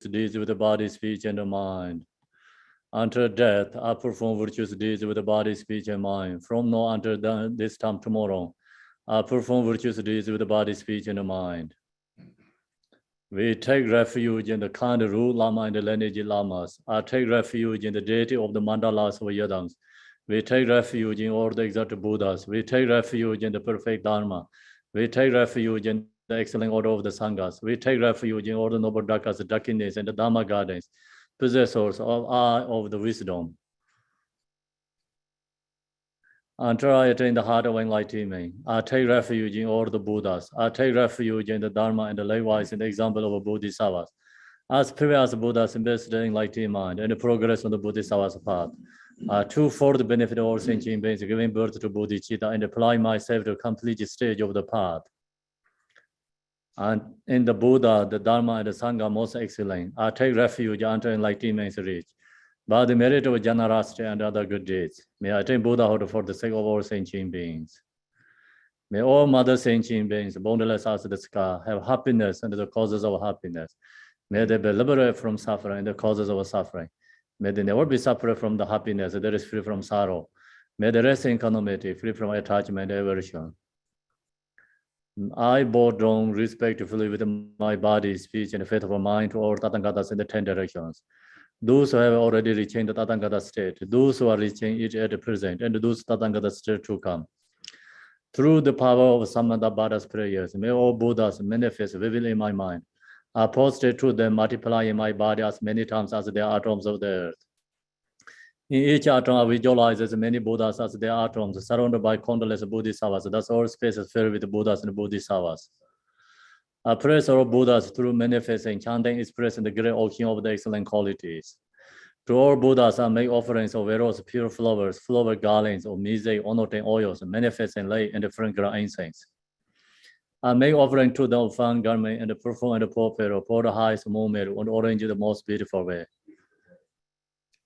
deeds with the body, speech, and the mind. Until death, I perform virtuous deeds with the body, speech, and mind. From now until this time tomorrow, I perform virtuous deeds with the body, speech, and the mind. We take refuge in the kind root Lama and the lineage Lamas. I take refuge in the deity of the mandalas of Yadams. We take refuge in all the exalted Buddhas. We take refuge in the perfect Dharma. We take refuge in the excellent order of the Sanghas. We take refuge in all the noble Dakas, the Dakinis, and the Dharma gardens, possessors of eye of the wisdom. Until I attain the heart of enlightenment, I take refuge in all the Buddhas. I take refuge in the Dharma and likewise in the example of a Bodhisattvas. As previous Buddhas invested in enlightenment and the progress on the Bodhisattva's path. Two for the benefit of all sentient beings, giving birth to bodhicitta and apply myself to a complete stage of the path. And in the Buddha, the Dharma, and the Sangha most excellent. I take refuge until enlightenment is reached. By the merit of generosity and other good deeds, may I attain Buddhahood for the sake of all sentient beings. May all mother sentient beings, boundless as the sky, have happiness and the causes of happiness. May they be liberated from suffering and the causes of suffering. May they never be separate from the happiness that is free from sorrow. May they rest in equanimity, free from attachment and aversion. I bow down respectfully with my body, speech, and faith of mind to all Tathangatas in the 10 directions. Those who have already reached the Tathagata state, those who are reaching it at the present, and those Tathagata state to come. Through the power of Samantabhada's prayers, may all Buddhas manifest vividly in my mind. I prostrate to them, multiply in my body as many times as there are atoms of the earth. In each atom, I visualize as many Buddhas as there are atoms, surrounded by countless Bodhisattvas. Thus, all space is filled with Buddhas and Bodhisattvas. I praise all Buddhas through manifesting, chanting, expressing the great ocean of the excellent qualities. To all Buddhas, I make offerings of various pure flowers, flower garlands of mize, onoten oils, manifesting lay and fragrant incense. I make offering to the fine garment and the perfume and the purple, pour the highest moment and orange the most beautiful way.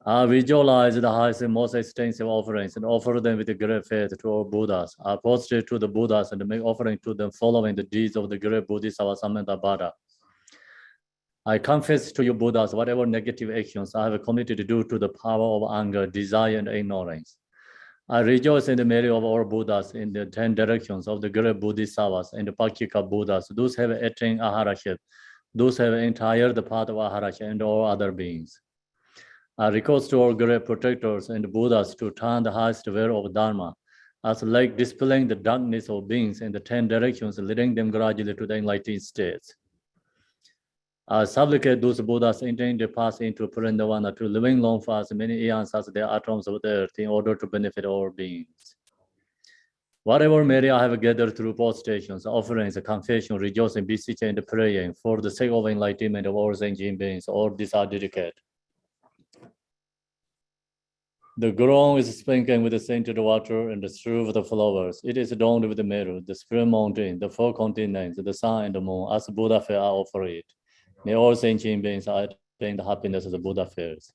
I visualize the highest and most extensive offerings and offer them with great faith to all Buddhas. I prostrate to the Buddhas and make offering to them following the deeds of the great Bodhisattva Samantabhada. I confess to you Buddhas whatever negative actions I have committed due to the power of anger, desire, and ignorance. I rejoice in the merit of all Buddhas in the 10 directions of the great Bodhisattvas and the Pakika Buddhas. Those have attained Aharaship, those have entered the path of Aharaship and all other beings. I request to all great protectors and Buddhas to turn the highest way of Dharma, as like dispelling the darkness of beings in the 10 directions, leading them gradually to the enlightened states. I supplicate those Buddhas intending to pass into Purandavana to living long for as many eons as there are atoms of the earth in order to benefit all beings. Whatever merit I have gathered through prostrations, offerings, confession, rejoicing, beseeching, and praying for the sake of enlightenment of all sentient beings, all these are dedicated. The ground is sprinkled with the scented water and strewed with the flowers. It is adorned with the meadow, the spring mountain, the 4 continents, the sun and the moon. As Buddha fair, I offer it. May all sentient beings attain the happiness of the Buddha fairs.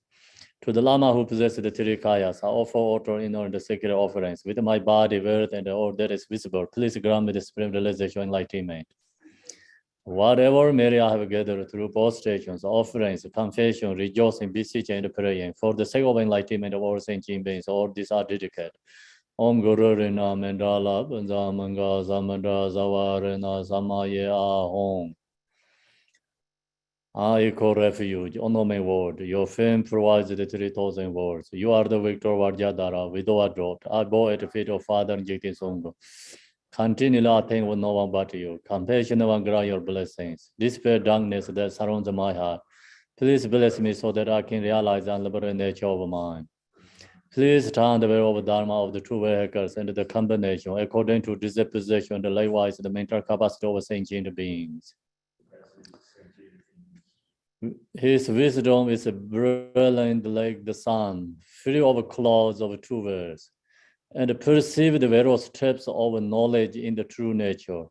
To the Lama who possesses the 3 kayas, I offer water in the sacred offerings. With my body, wealth, and all that is visible, please grant me the supreme realization and enlightenment. Whatever merit I have gathered through prostrations, offerings, confession, rejoicing, beseeching, and praying, for the sake of enlightenment of all sentient beings, all these are dedicated. Om Guru Rina Mandala Banzamanga Zamanda Zawarena Samaye Ahom. I call refuge, honor my word. Your fame provides the 3,000 words. You are the victor Vajradhara, widow dropped. I bow at the feet of Father Jigti Sangha. Continually I think with no one but you. Compassion and grant your blessings. Despair darkness that surrounds my heart. Please bless me so that I can realize the unlimited nature of mine. Please turn the way of Dharma of the two vehicles and the combination according to disposition and likewise the mental capacity of sentient beings. His wisdom is brilliant like the sun, free of clouds of two worlds, and perceive the various steps of knowledge in the true nature.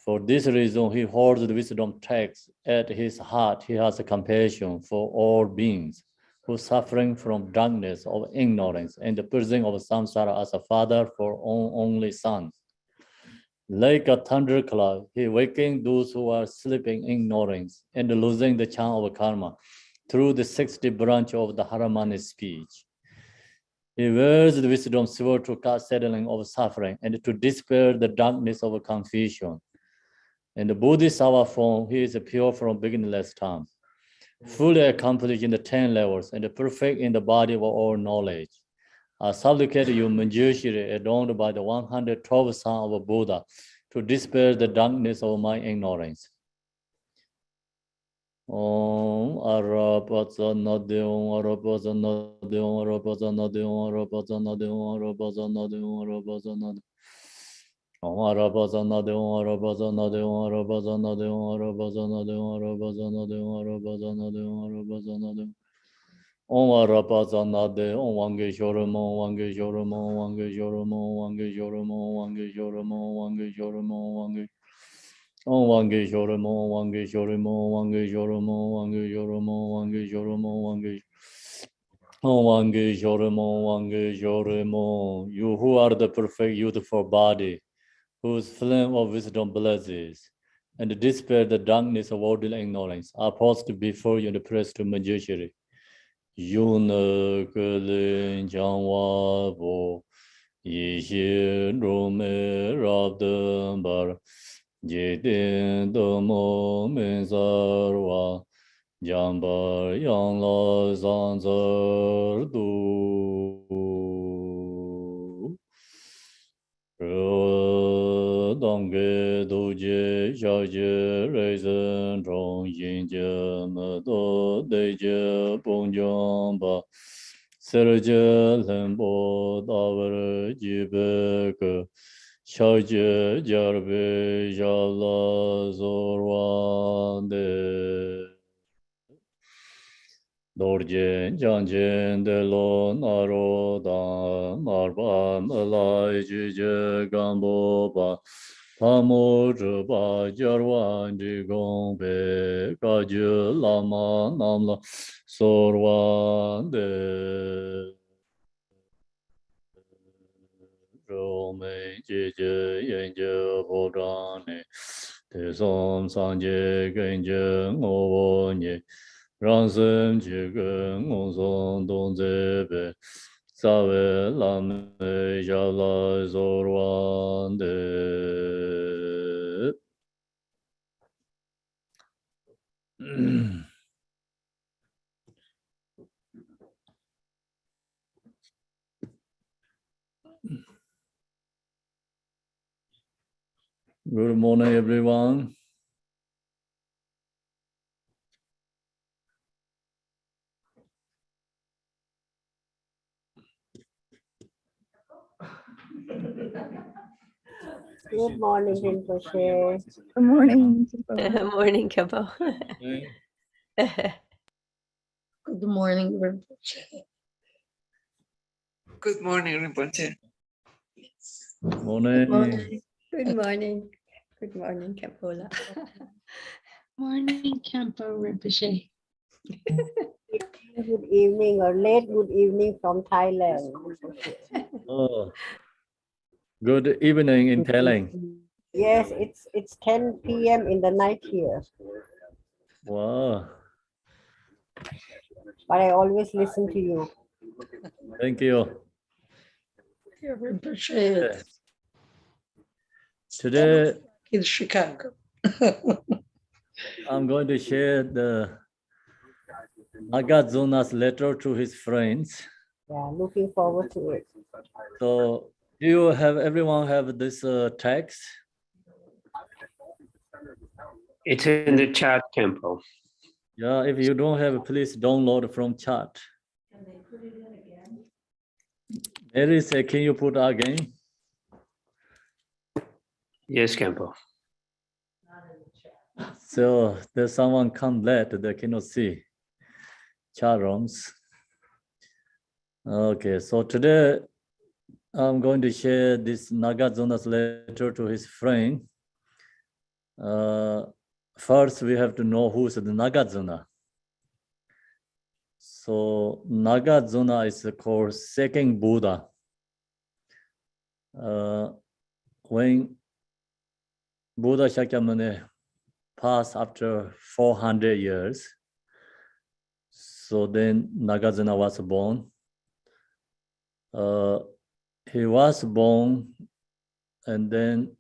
For this reason, he holds the wisdom text at his heart. He has a compassion for all beings who are suffering from darkness of ignorance and the prison of samsara as a father for only son. Like a thundercloud, he waking those who are sleeping in ignorance and losing the chance of karma through the 60 branch of the Haramani speech. He wears the wisdom sword to cast settling of suffering and to dispel the darkness of confusion. In the Bodhisattva form, he is pure from beginningless time, fully accomplished in the 10 levels and perfect in the body of all knowledge. I supplicate you, Manjushri, adorned by the 112 sons of Buddha, to dispel the darkness of my ignorance. Om Arapazanadi, Om Arapazanadi, Om Arapazanadi, Om Arapazanadi, Om Arapazanadi, Om Arapazanadi. Om Arapazanadi, Om Arapazanadi, Om Arapazanadi, Om Arapazanadi, Om Arapazanadi, Om Arapazanadi, Om Arapazanadi. Om Arapazanade, Om Wangeshoramo, Wangeshoramo, Wangeshoramo, Wangeshoramo, Wangeshoramo, Wangeshoramo, Wangeshoramo. Om Wangeshoramo, Wangeshoramo, Wangeshoramo, Wangeshoramo, Wangeshoramo, Om Wangeshoramo, Wangeshoramo. You who are the perfect youthful body, whose flame of wisdom blazes, and dispel the darkness of worldly ignorance, are posted before you in the praise to Manjushri. Yuna Kulin Janwabo Yishi Rome Rabdambar Jidin Domo Menzarwa Jambar Yangla Zanzar Du Dongge Doje Shaje Reisen Rong Yinje Mado Deje Bongjamba Serje Lembo Davar Jibeke Shaje Jarbe Jala Zorwande Dorjen Janjen de lo Naroda Marba Malai Jije Gambo Ba Pamo Juba Jarwan Jigombe Kaju Lama Namla Sorwande Rome Jije Yenje Bodane Tesom Sanje Genje Ovonye Ransem Jigen Onsong Donzebe Sawe Lame Jala Zorwande. Good morning, everyone. Good morning, Rinpoche. Good morning. Morning, Kabo. Good morning, Rinpoche. Good morning, Rinpoche. Morning. Good morning. Good morning, Kapola. Morning, Campo Rinpoche. Good evening or late good evening from Thailand. Oh, good evening in Thailand. Yes, it's 10 p.m. in the night here, Wow, but I always listen to you. thank you. Yeah, Rinpoche. Today, In Chicago. I'm going to share the Nagarjuna's letter to his friends. Yeah, looking forward to it. So, do you have everyone have this text? It's in the chat, Campo. Yeah, if you don't have, please download from chat. Mary said, can you put again? Yes, Campo. So there's someone come late, they cannot see chat rooms. Okay, so today I'm going to share this Nagarjuna's letter to his friend. First, we have to know who's the Nagarjuna. So Nagarjuna is called second Buddha. When Buddha Shakyamuni passed after 400 years. So then Nagarjuna was born. He was born, and then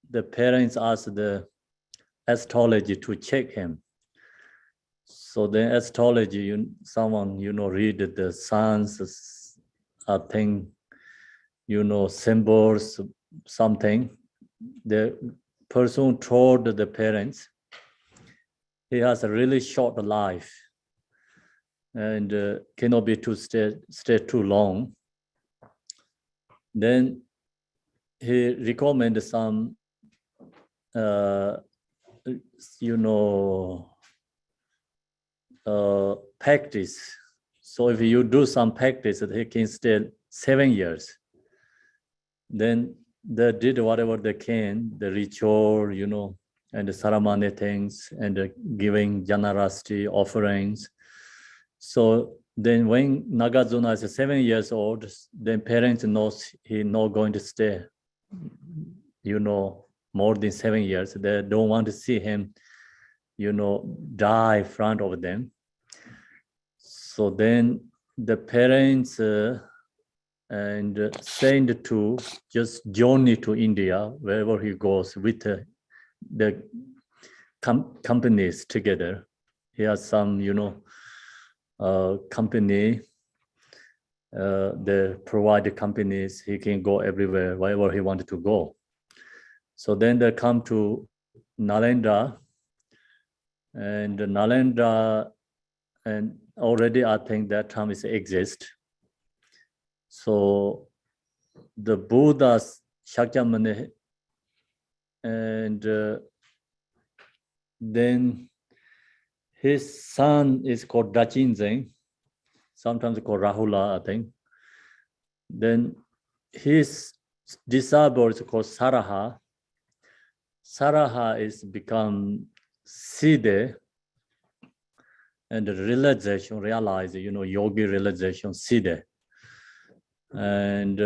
the parents asked the astrology to check him. So then astrology, someone, read the signs, I think, symbols, something. The person told the parents, he has a really short life and cannot be to stay too long. Then he recommended some, practice. So if you do some practice, he can stay 7 years. Then they did whatever they can, the ritual, and the ceremony things, and giving generosity offerings. So then when Nagarjuna is 7 years old, then parents knows he not going to stay, more than 7 years. They don't want to see him, die in front of them. So then the parents and send to just journey to India, wherever he goes with the companies together. He has some, company, they provide the companies, he can go everywhere, wherever he wanted to go. So then they come to Nalanda, and Nalanda, and already I think that time is exist. So the Buddha's Shakyamuni, and then his son is called Dachinzen, sometimes called Rahula, I think. Then his disciple is called Saraha. Saraha is become Siddhe, and the realization, realize, yogi realization, Siddhe. And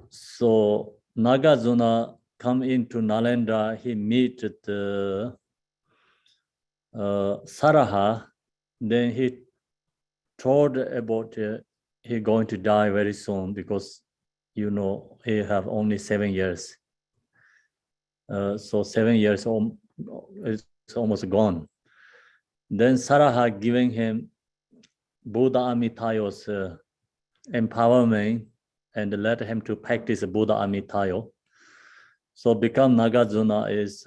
so Nagarjuna come into Nalanda, he meet the Saraha, then he told about he going to die very soon because, he have only 7 years. So 7 years it's almost gone. Then Saraha giving him Buddha Amitayo's empowerment and let him to practice Buddha Amitayo. So become Nagarjuna is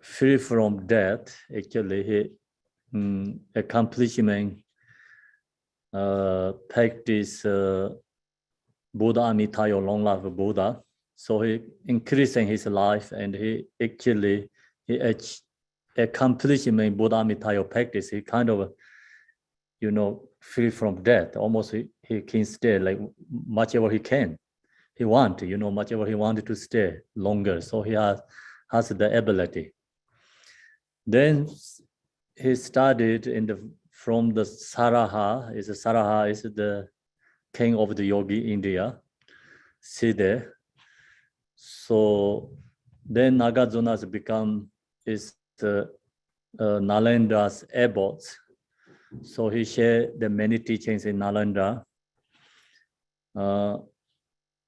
free from death. Actually, he accomplishment practice Buddha Amitayo, long life of Buddha. So he increasing his life, and he actually accomplishment Buddha Amitayo practice. He kind of, free from death. Almost he can stay like much ever he can. He want, much ever he wanted to stay longer. So he has the ability. Then he studied from the Saraha. Saraha is the king of the yogi India, Siddhe. So then Nagarjuna is Nalanda's abbot. So he shared the many teachings in Nalanda.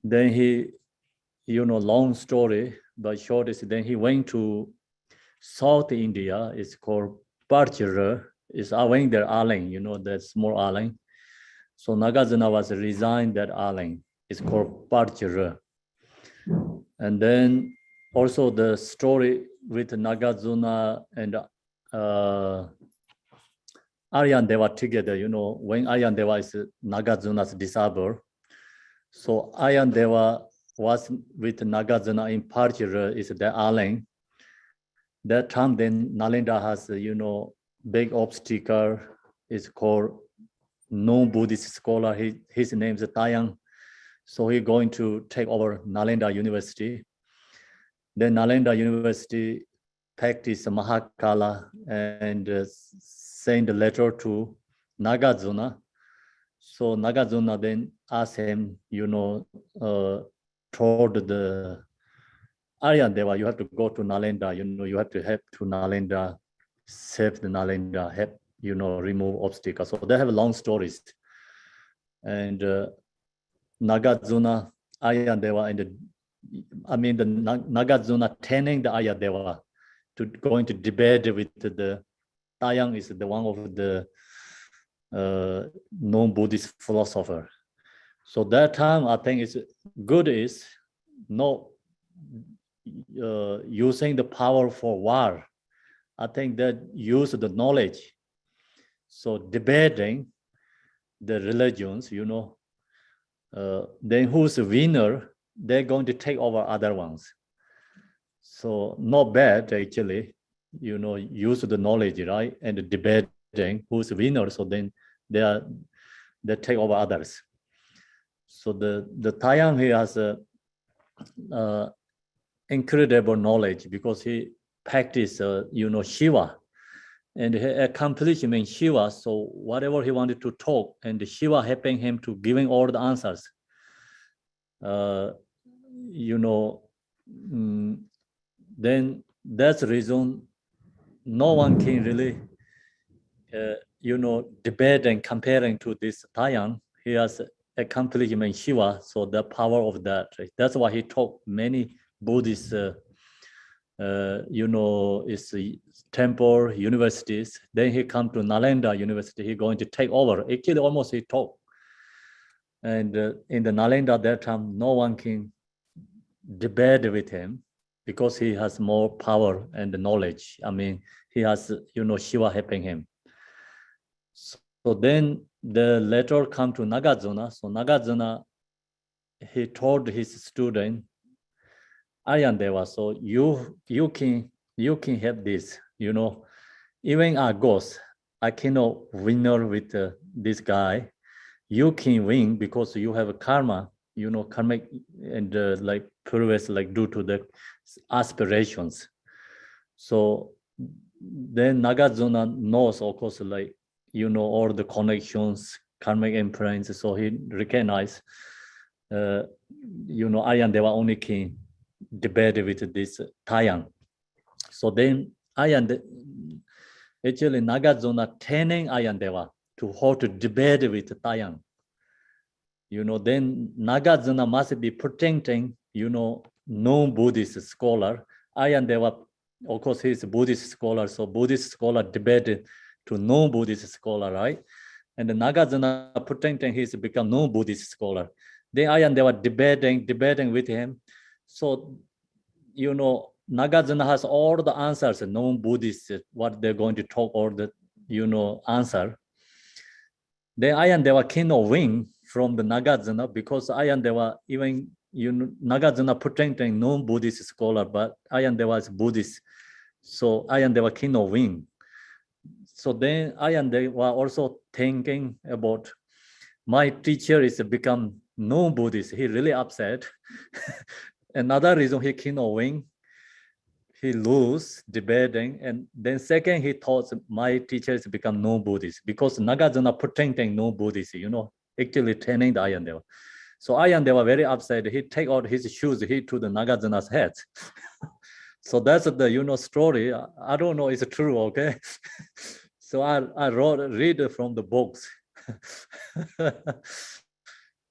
Then he, long story, but short is then he went to South India. It's called Parchara. It's went there island, that small island. So Nagarjuna was resigned that island. It's called Parchara. And then also the story with Nagarjuna and Aryan Deva together, when Aryan Deva is Nagarjuna's disciple. So Aryan Deva was with Nagarjuna in Parchara, is the island. That time then Nalanda has, big obstacle. It's called non-Buddhist scholar. His name is Taiyang. So he's going to take over Nalanda University. Then Nalanda University practice Mahakala and send a letter to Nagarjuna. So Nagarjuna then asked him, told the Aryan Deva, you have to go to Nalanda, you have to help to Nalanda, save the Nalanda, help, remove obstacles. So they have long stories. And Nagarjuna, Aryan Deva, and the Nagarjuna turning the Aryan Deva to going to debate with the Taiyang is the one of the non-Buddhist philosopher. So that time, I think it's good is not using the power for war. I think that use the knowledge. So debating the religions, then who's the winner, they're going to take over other ones. So not bad, actually, use the knowledge, right? And debating who's the winner, so then they take over others. So the Taiyang, he has a incredible knowledge because he practiced, Shiva, and he accomplished in Shiva. So whatever he wanted to talk, and Shiva helping him to giving all the answers. Then that's the reason no one can really, debate and comparing to this Taiyang. He has accomplishment Shiva, so the power of that. Right? That's why he taught many Buddhist, is temple, universities. Then he come to Nalanda University. He going to take over. Actually, almost he taught. And in the Nalanda that time, no one can debate with him because he has more power and knowledge. He has, Shiva helping him. So then the letter come to Nagarjuna. So Nagarjuna, he told his student, Aryan Deva, so you can have this, even a ghost, I cannot win with this guy. You can win because you have a karma, karmic and like previous, like due to the aspirations. So then Nagarjuna knows, of course, like, all the connections, karmic imprints. So he recognized, Aryan Deva only can debate with this Taiyang. So then actually Nagarjuna turning Aryan Deva to how to debate with Taiyang. Then Nagarjuna must be protecting, non-Buddhist scholar. Aryan Deva, of course, he's a Buddhist scholar, so Buddhist scholar debated to non-Buddhist scholar, right? And the Nagarjuna protecting he's become non-Buddhist scholar. Then Aryan Deva debating with him. So, Nagarjuna has all the answers, non-Buddhist, what they're going to talk, or the, answer. Then Aryan Deva cannot win from the Nagarjuna because Aryan Deva, even, Nagarjuna protecting non-Buddhist scholar, but Aryan Deva is Buddhist. So Aryan Deva cannot win. So then Aryan Deva also thinking about, my teacher is become non-Buddhist. He really upset. Another reason he cannot win, he lose debating, and then second he thought my teacher has become non-Buddhist because Nagarjuna protecting non-Buddhist, actually turning the Aryan Deva. So Aryan Deva very upset. He take out his shoes, he to the Nagarjuna's head. So that's the story. I don't know it's true, okay? So I read from the books.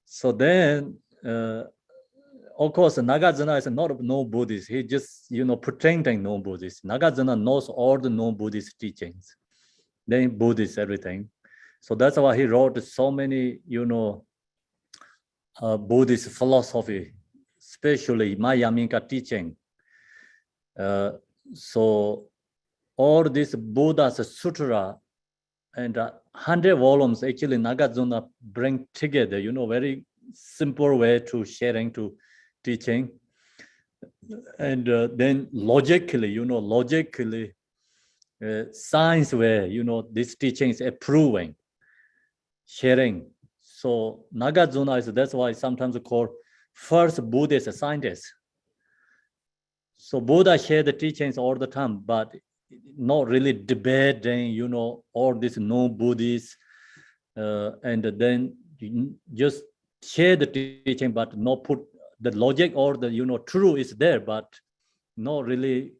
So then. Of course, Nagarjuna is not no-Buddhist. He just, pretending no-Buddhist. Nagarjuna knows all the no-Buddhist teachings. Then Buddhist, everything. So that's why he wrote so many, Buddhist philosophy, especially Mayamika teaching. So all this Buddha's sutra and 100 volumes, actually Nagarjuna bring together, very simple way to sharing, to teaching, and then logically, science way, this teaching is approving, sharing. So Nagarjuna is, that's why sometimes called first Buddhist scientist. So Buddha shared the teachings all the time, but not really debating, all this no-Buddhist, and then just share the teaching, but not put the logic or the, true is there, but not really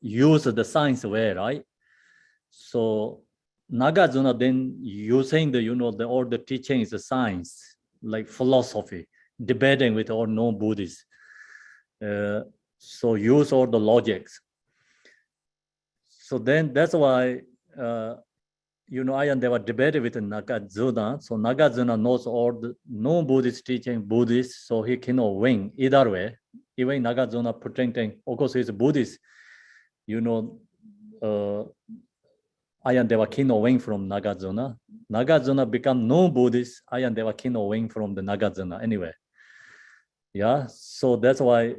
use the science way, right? So Nagarjuna then using the, all the teaching is a science, like philosophy, debating with all non-Buddhists. So use all the logics. So then that's why, I and they were debating with Nagarjuna. So Nagarjuna knows all the non-Buddhist teaching, Buddhist, so he cannot win either way. Even Nagarjuna pretending, of course, he's a Buddhist, I and they were cannot win from Nagarjuna. Nagarjuna become non-Buddhist, I and they were cannot win from the Nagarjuna anyway. Yeah, so that's why,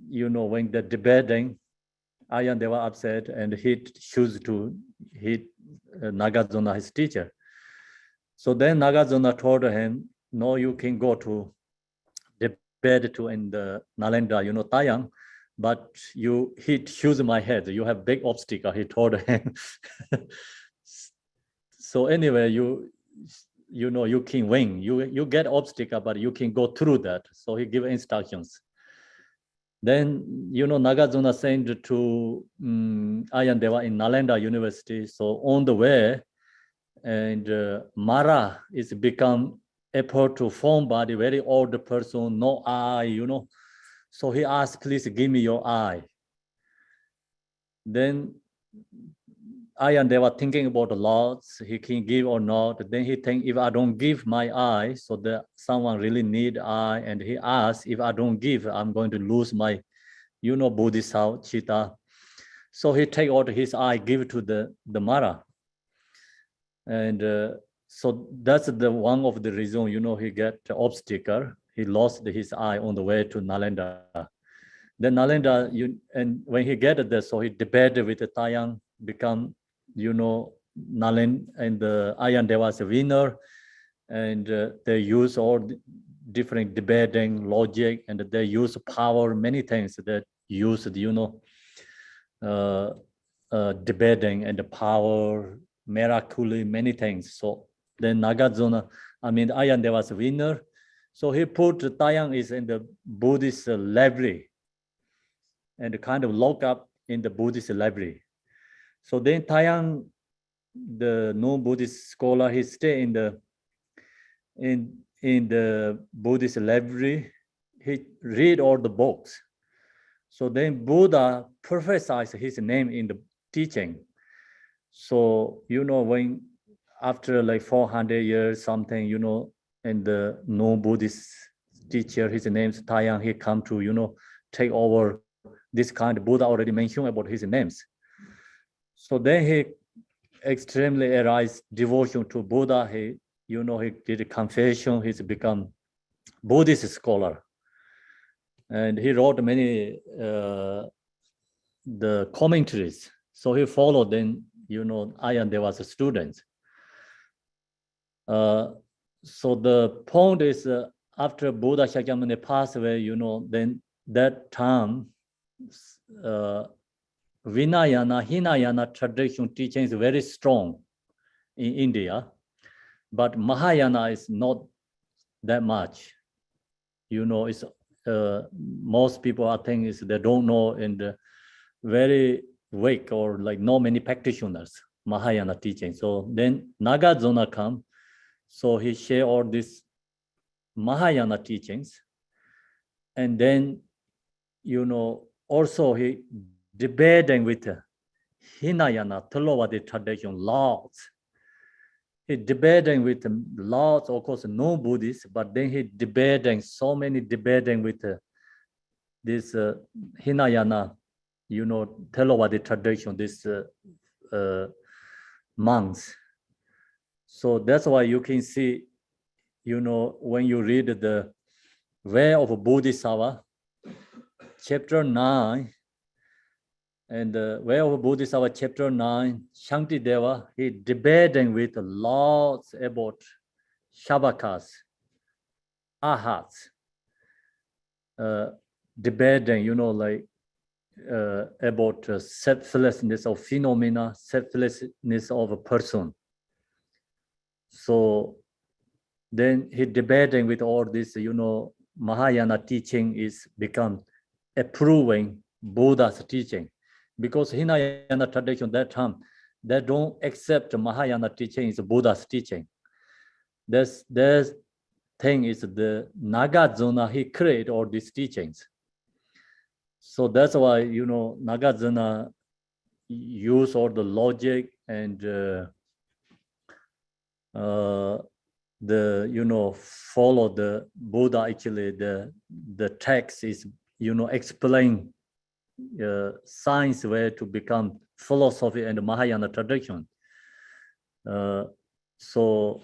when they're debating, I and they were upset and he chose to hit Nagarjuna, his teacher. So then Nagarjuna told him, no, you can go to debate to in the Nalanda, Tayang, but he choose my head. You have big obstacle, he told him. So anyway, you can win. You get obstacle, but you can go through that. So he give instructions. Then, Nagarjuna sent to Ayandeva in Nalanda University. So on the way, and Mara is become effort to form body, very old person, no eye, So he asked, please give me your eye. Then they were thinking about the laws, he can give or not. Then he think, if I don't give my eye, so that someone really need eye, and he asked, if I don't give, I'm going to lose my, Buddhist house, Chitta. So he take out his eye, give it to the Mara. And so that's the one of the reason, he get the obstacle. He lost his eye on the way to Nalanda. Then Nalanda, and when he get there, so he debated with the Tayang, become, Nalin and the Ayandeva was a winner, and they use all different debating logic, and they use power, many things that use, debating and the power, miraculously, many things. So then Nagarjuna, Ayandeva was a winner. So he put Tayang is in the Buddhist library and kind of lock up in the Buddhist library. So then Tayang, the non-Buddhist scholar, he stay in the Buddhist library. He read all the books. So then Buddha prophesied his name in the teaching. So, when after like 400 years, something, and the non-Buddhist teacher, his name's Tayang, he come to, take over this kind of Buddha already mentioned about his names. So then he extremely aroused devotion to Buddha. He did a confession. He's become Buddhist scholar, and he wrote many the commentaries. So he followed. Then there was a student. So the point is, after Buddha Shakyamuni passed away, then that time, Vinayana, Hinayana tradition teaching is very strong in India, but Mahayana is not that much. It's most people, I think, is they don't know, and very weak or like not many practitioners Mahayana teaching. So then Nagarjuna come, so he share all these Mahayana teachings, and then also he debating with Hinayana Theravada tradition laws. He debating with laws, of course, no Buddhists, but then he debating so many debating with this Hinayana, Theravada tradition, this monks. So that's why you can see, when you read the Way of Bodhisattva, chapter 9, and the Way of Bodhisattva, chapter 9, Shantideva, he debating with lots about Shabakas, Ahats, debating, about selflessness of phenomena, selflessness of a person. So then he debating with all this, Mahayana teaching is become approving Buddha's teaching, because Hinayana tradition that time, they don't accept Mahayana teaching is Buddha's teaching. This thing is the Nagarjuna, he created all these teachings. So that's why, Nagarjuna use all the logic and follow the Buddha. Actually, the text is, explain science way to become philosophy and Mahayana tradition. So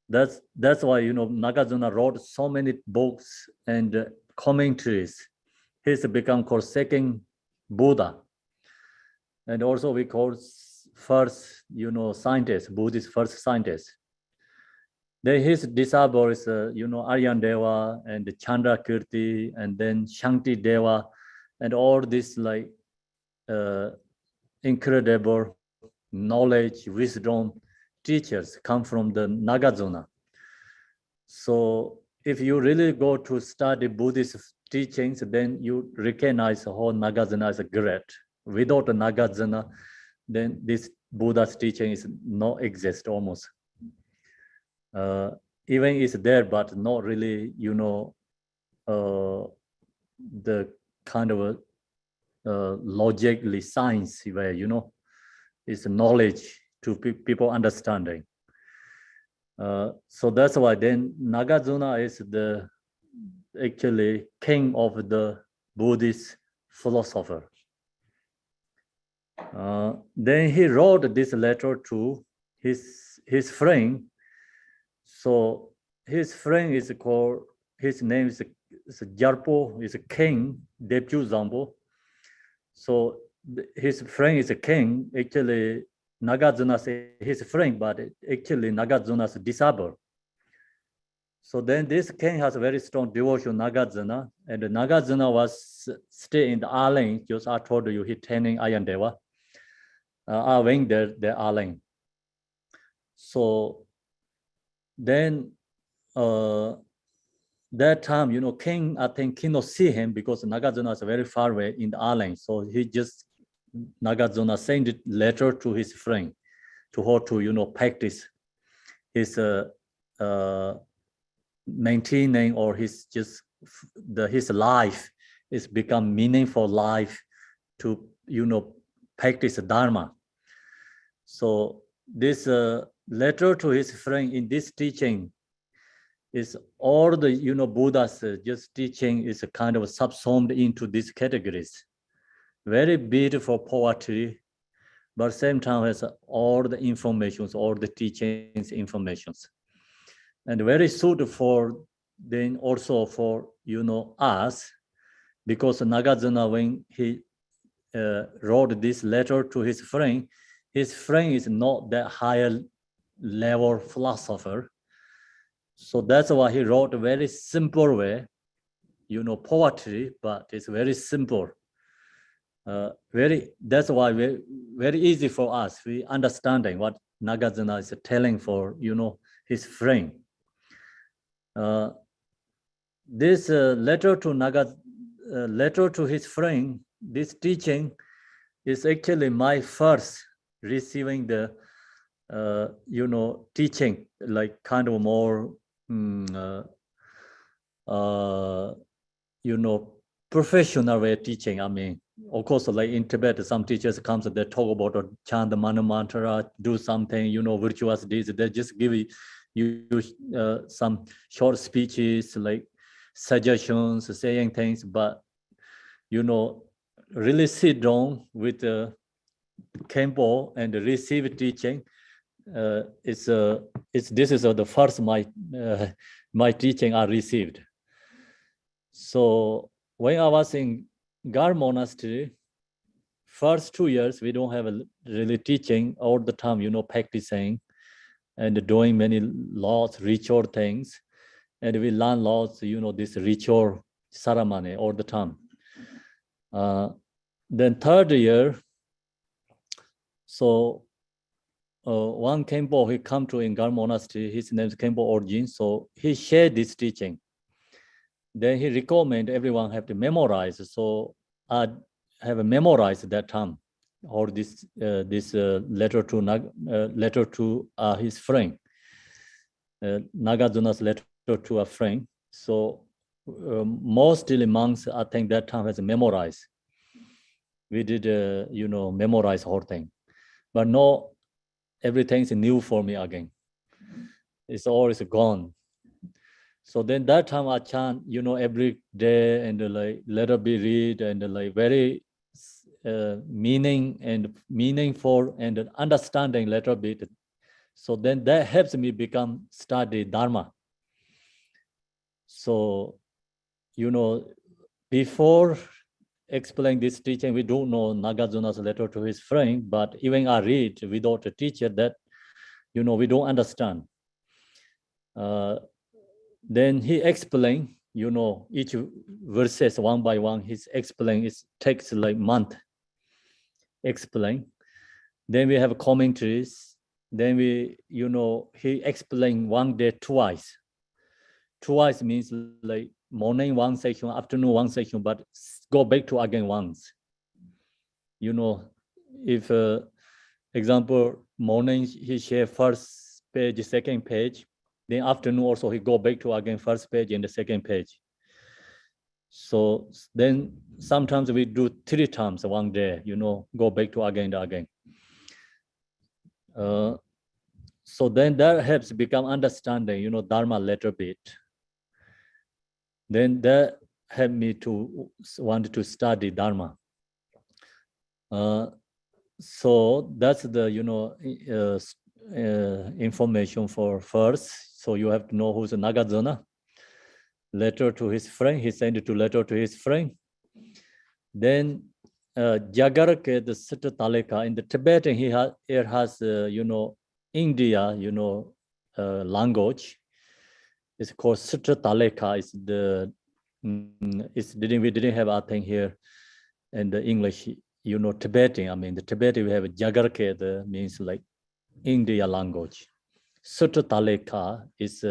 that's why, Nagarjuna wrote so many books and commentaries. He's become called second Buddha. And also we call first, scientist, Buddhist first scientist. Then his disciples, Aryan Deva and Chandra Kirti, and then Shanti Deva, and all this like incredible knowledge, wisdom teachers come from the Nagarjuna. So if you really go to study Buddhist teachings, then you recognize how Nagarjuna is great. Without Nagarjuna, then this Buddha's teaching is not exist almost. Even it's there, but not really, the kind of logically science where, it's knowledge to people understanding. So that's why then Nagarjuna is the actually king of the Buddhist philosopher. Then he wrote this letter to his friend. So his friend is called, his name is Jarpo, is a king, Depchu Zambo. So his friend is a king, actually Nagarjuna's his friend, but actually Nagarjuna's disciple. So then this king has a very strong devotion to Nagarjuna, and Nagarjuna was stay in the island, just I told you, he training Aryan Deva. I went there, the island. So then that time, king, I think cannot see him because Nagarjuna is very far away in the island. So he just, Nagarjuna sent a letter to his friend to how to, practice his maintaining or his just his life is become meaningful life to, practice Dharma. So this letter to his friend in this teaching is all the, Buddha's just teaching is a kind of subsumed into these categories. Very beautiful poetry, but same time has all the informations, all the teachings informations. And very suitable for then also for, us, because Nagarjuna, when he wrote this letter to his friend is not that higher level philosopher. So that's why he wrote a very simple way, poetry, but it's very simple. That's why very easy for us. We understanding what Nagarjuna is telling for, his friend. This letter to his friend, this teaching is actually my first receiving the, teaching, like kind of more, professional way of teaching. I mean, of course, like in Tibet, some teachers comes and they talk about or chant the mantra, do something, virtuous deeds. They just give you some short speeches, like suggestions, saying things, but really sit down with the Kempo and receive teaching. This is the first my teaching I received. So when I was in Gar Monastery, first 2 years we don't have a really teaching all the time, practicing and doing many lots ritual things, and we learn lots, this ritual ceremony all the time. Then third year, so one Kempo, he come to in Gar Monastery, his name is Kempo Orjin, so he shared this teaching. Then he recommend everyone have to memorize. So have memorized that time, or this letter to his friend, Nagajuna's letter to a friend. So mostly monks, I think that time has memorized. We did, memorize whole thing, but no, everything's new for me again. It's always gone. So then that time I chant, every day, and like let it be read, and like very meaningful and understanding letter bit. So then that helps me become study Dharma. So, before explaining this teaching, we don't know Nagarjuna's letter to his friend, but even I read without a teacher that, we don't understand. Then he explained, each verses one by one, he's explained, it takes like month, explain. Then we have commentaries. Then he explained one day twice. Twice means like morning one section, afternoon one section, but go back to again once. If example, morning he share first page, second page, then afternoon also he go back to again first page and the second page. So then sometimes we do 3 times one day, go back to again and again. So then that helps become understanding, Dharma little bit. Then that helped me to want to study Dharma. So that's the information for first. So you have to know who's Nagarjuna. Letter to his friend. He sent it to letter to his friend. Then Jagarake the Sutta Taleka in the Tibetan it has India language. It's called Sutta Taleka. It's the we didn't have our thing here in the English. Tibetan. I mean, the Tibetan we have Jagarke, means like India language. Sutta Taleka is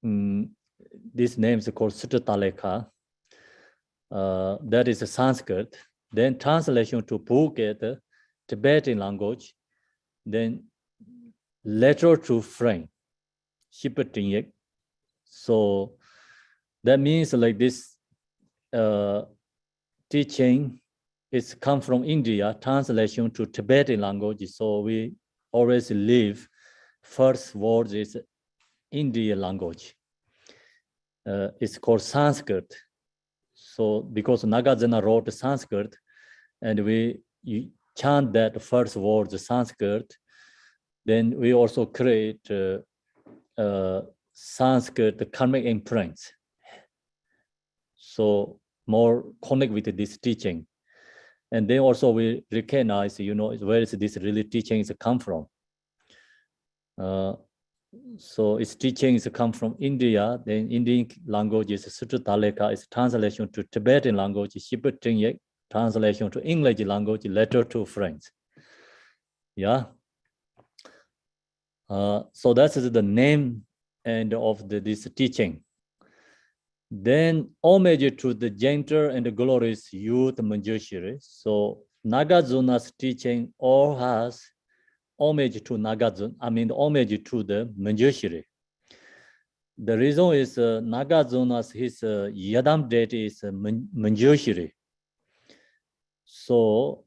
this name is called Sutta Taleka. That is a Sanskrit. Then translation to Phuket, Tibetan language. Then letter to friend, Shipatinyak. So that means like this teaching is come from India, translation to Tibetan language. So we always leave first word is Indian language. It's called Sanskrit. So because Nagarjuna wrote Sanskrit, and we chant that first word Sanskrit, then we also create Sanskrit karmic imprints. So more connect with this teaching. And then also we recognize, where is this really teaching is come from. So its teachings come from India. Then Indian language is Sutta Taleka, is translation to Tibetan language, Shipatinyak, translation to English language, letter to friends. Yeah. So that is the name and of this teaching. Then homage to the gentle and glorious youth Manjushri. So Nagarjuna's teaching all has homage to Nagarjuna, homage to the Manjushri. The reason is Nagarjuna's his Yadam deity is Manjushri. So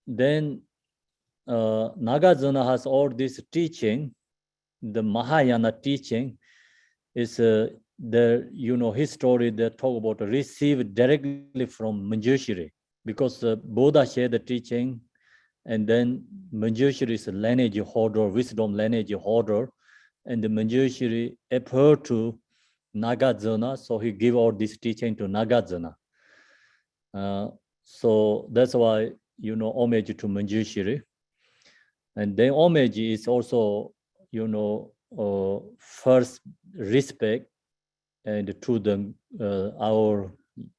then Nagarjuna has all this teaching. The Mahayana teaching is the his story that talk about received directly from Manjushri, because Buddha shared the teaching, and then Manjushri is a lineage holder, wisdom lineage holder, and the Manjushri appeared to Nagarjuna, so he gave all this teaching to Nagarjuna. So that's why homage to Manjushri, and then homage is also first respect and to the our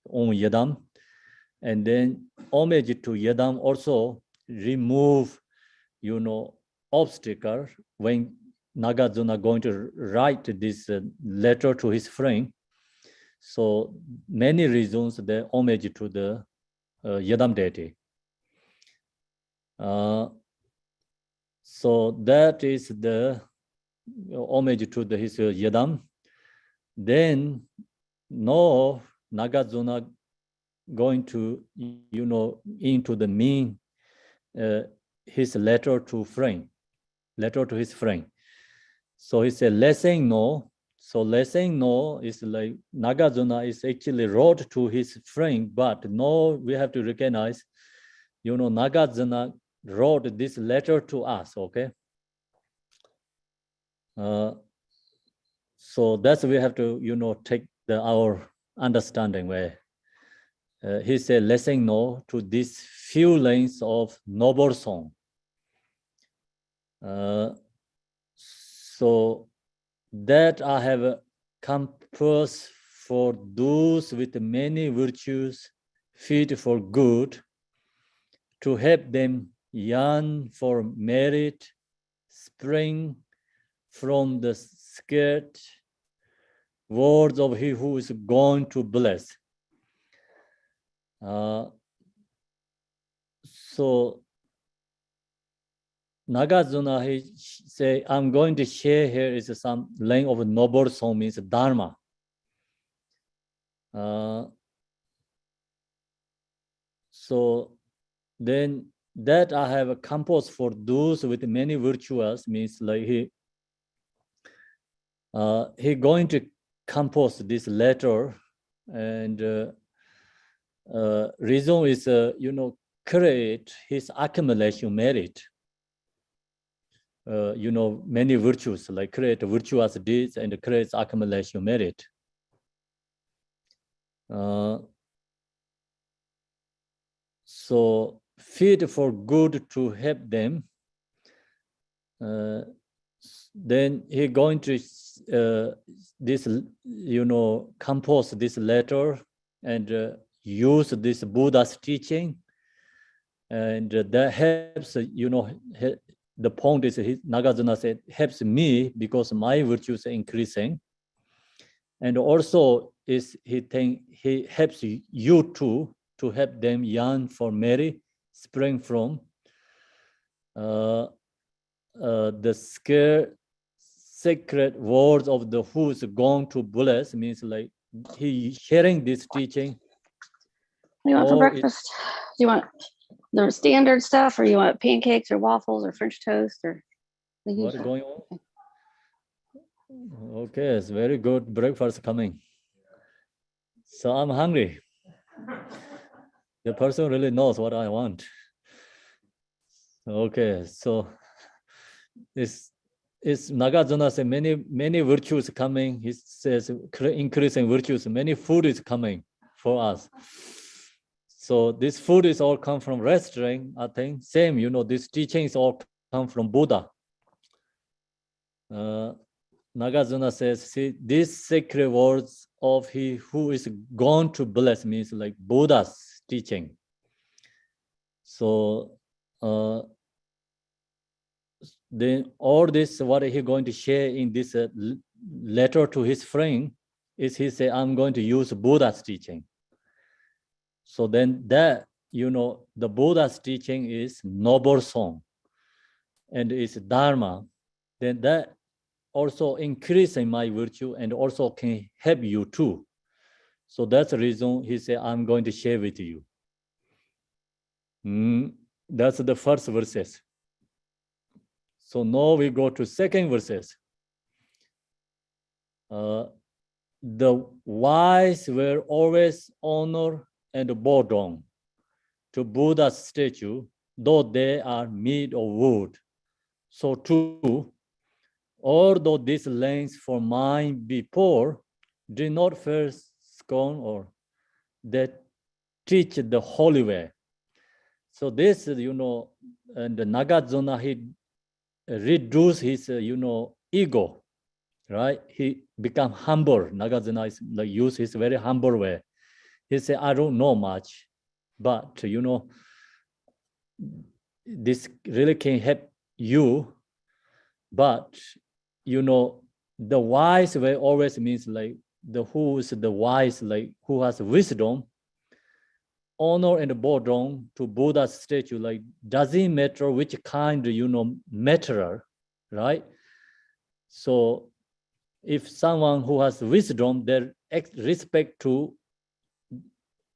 own Yadam, and then homage to Yadam also remove obstacle. When Nagarjuna going to write this letter to his friend, So many reasons they homage to the Yadam deity. So that is the homage to his Yadam. Then no Nagarjuna going to, into the mean his letter to his friend. So he said, let's say no. So let's say no is like Nagarjuna is actually wrote to his friend, but no, we have to recognize, Nagarjuna wrote this letter to us, okay? So that's we have to, take our understanding where he said, let's say no to these few lines of noble song. So that I have a compass for those with many virtues fit for good, to help them yearn for merit, spring from the scared words of he who is going to bless. So Nagarjuna, he say, I'm going to share here is some line of noble song, means Dharma. So then that I have composed for those with many virtues, means like he going to compose this letter, and reason is create his accumulation merit. Many virtues, like create virtuous deeds and creates accumulation merit. So fit for good to help them. Then he going to this, compose this letter and use this Buddha's teaching, and that helps. The point is, Nagarjuna said, helps me because my virtues are increasing, and also is he helps you too, to help them yearn for merit, spring from the sacred words of the who is going to bless, means like he sharing this teaching. What do you want for breakfast? Do you want the standard stuff, or you want pancakes or waffles or French toast, or the What's usual? going on? Okay, it's very good breakfast coming. So I'm hungry. The person really knows what I want. Okay, so it's Nagarjuna says many virtues coming. He says increasing virtues, many food is coming for us. So this food is all come from restaurant, I think. Same, these teachings all come from Buddha. Nagarjuna says, see, these sacred words of he who is gone to bless, means like Buddha's teaching. So then all this, what he going to share in this letter to his friend, is he say, I'm going to use Buddha's teaching. So then that, the Buddha's teaching is noble song and is Dharma. Then that also increasing my virtue and also can help you too. So that's the reason he said, I'm going to share with you. That's the first verses. So now we go to second verses. The wise were always honored and bow down to Buddha's statue, though they are made of wood. So too, although these lands for mine be poor, do not first scorn or that teach the holy way. So this, and the Nagarjuna, he reduce his, ego, right? He become humble. Nagarjuna is like use his very humble way. He say, I don't know much, but this really can help you. But the wise way always means like the who is the wise, like who has wisdom, honor and boredom to Buddha's statue, like doesn't matter which kind, matter, right? So if someone who has wisdom, they respect to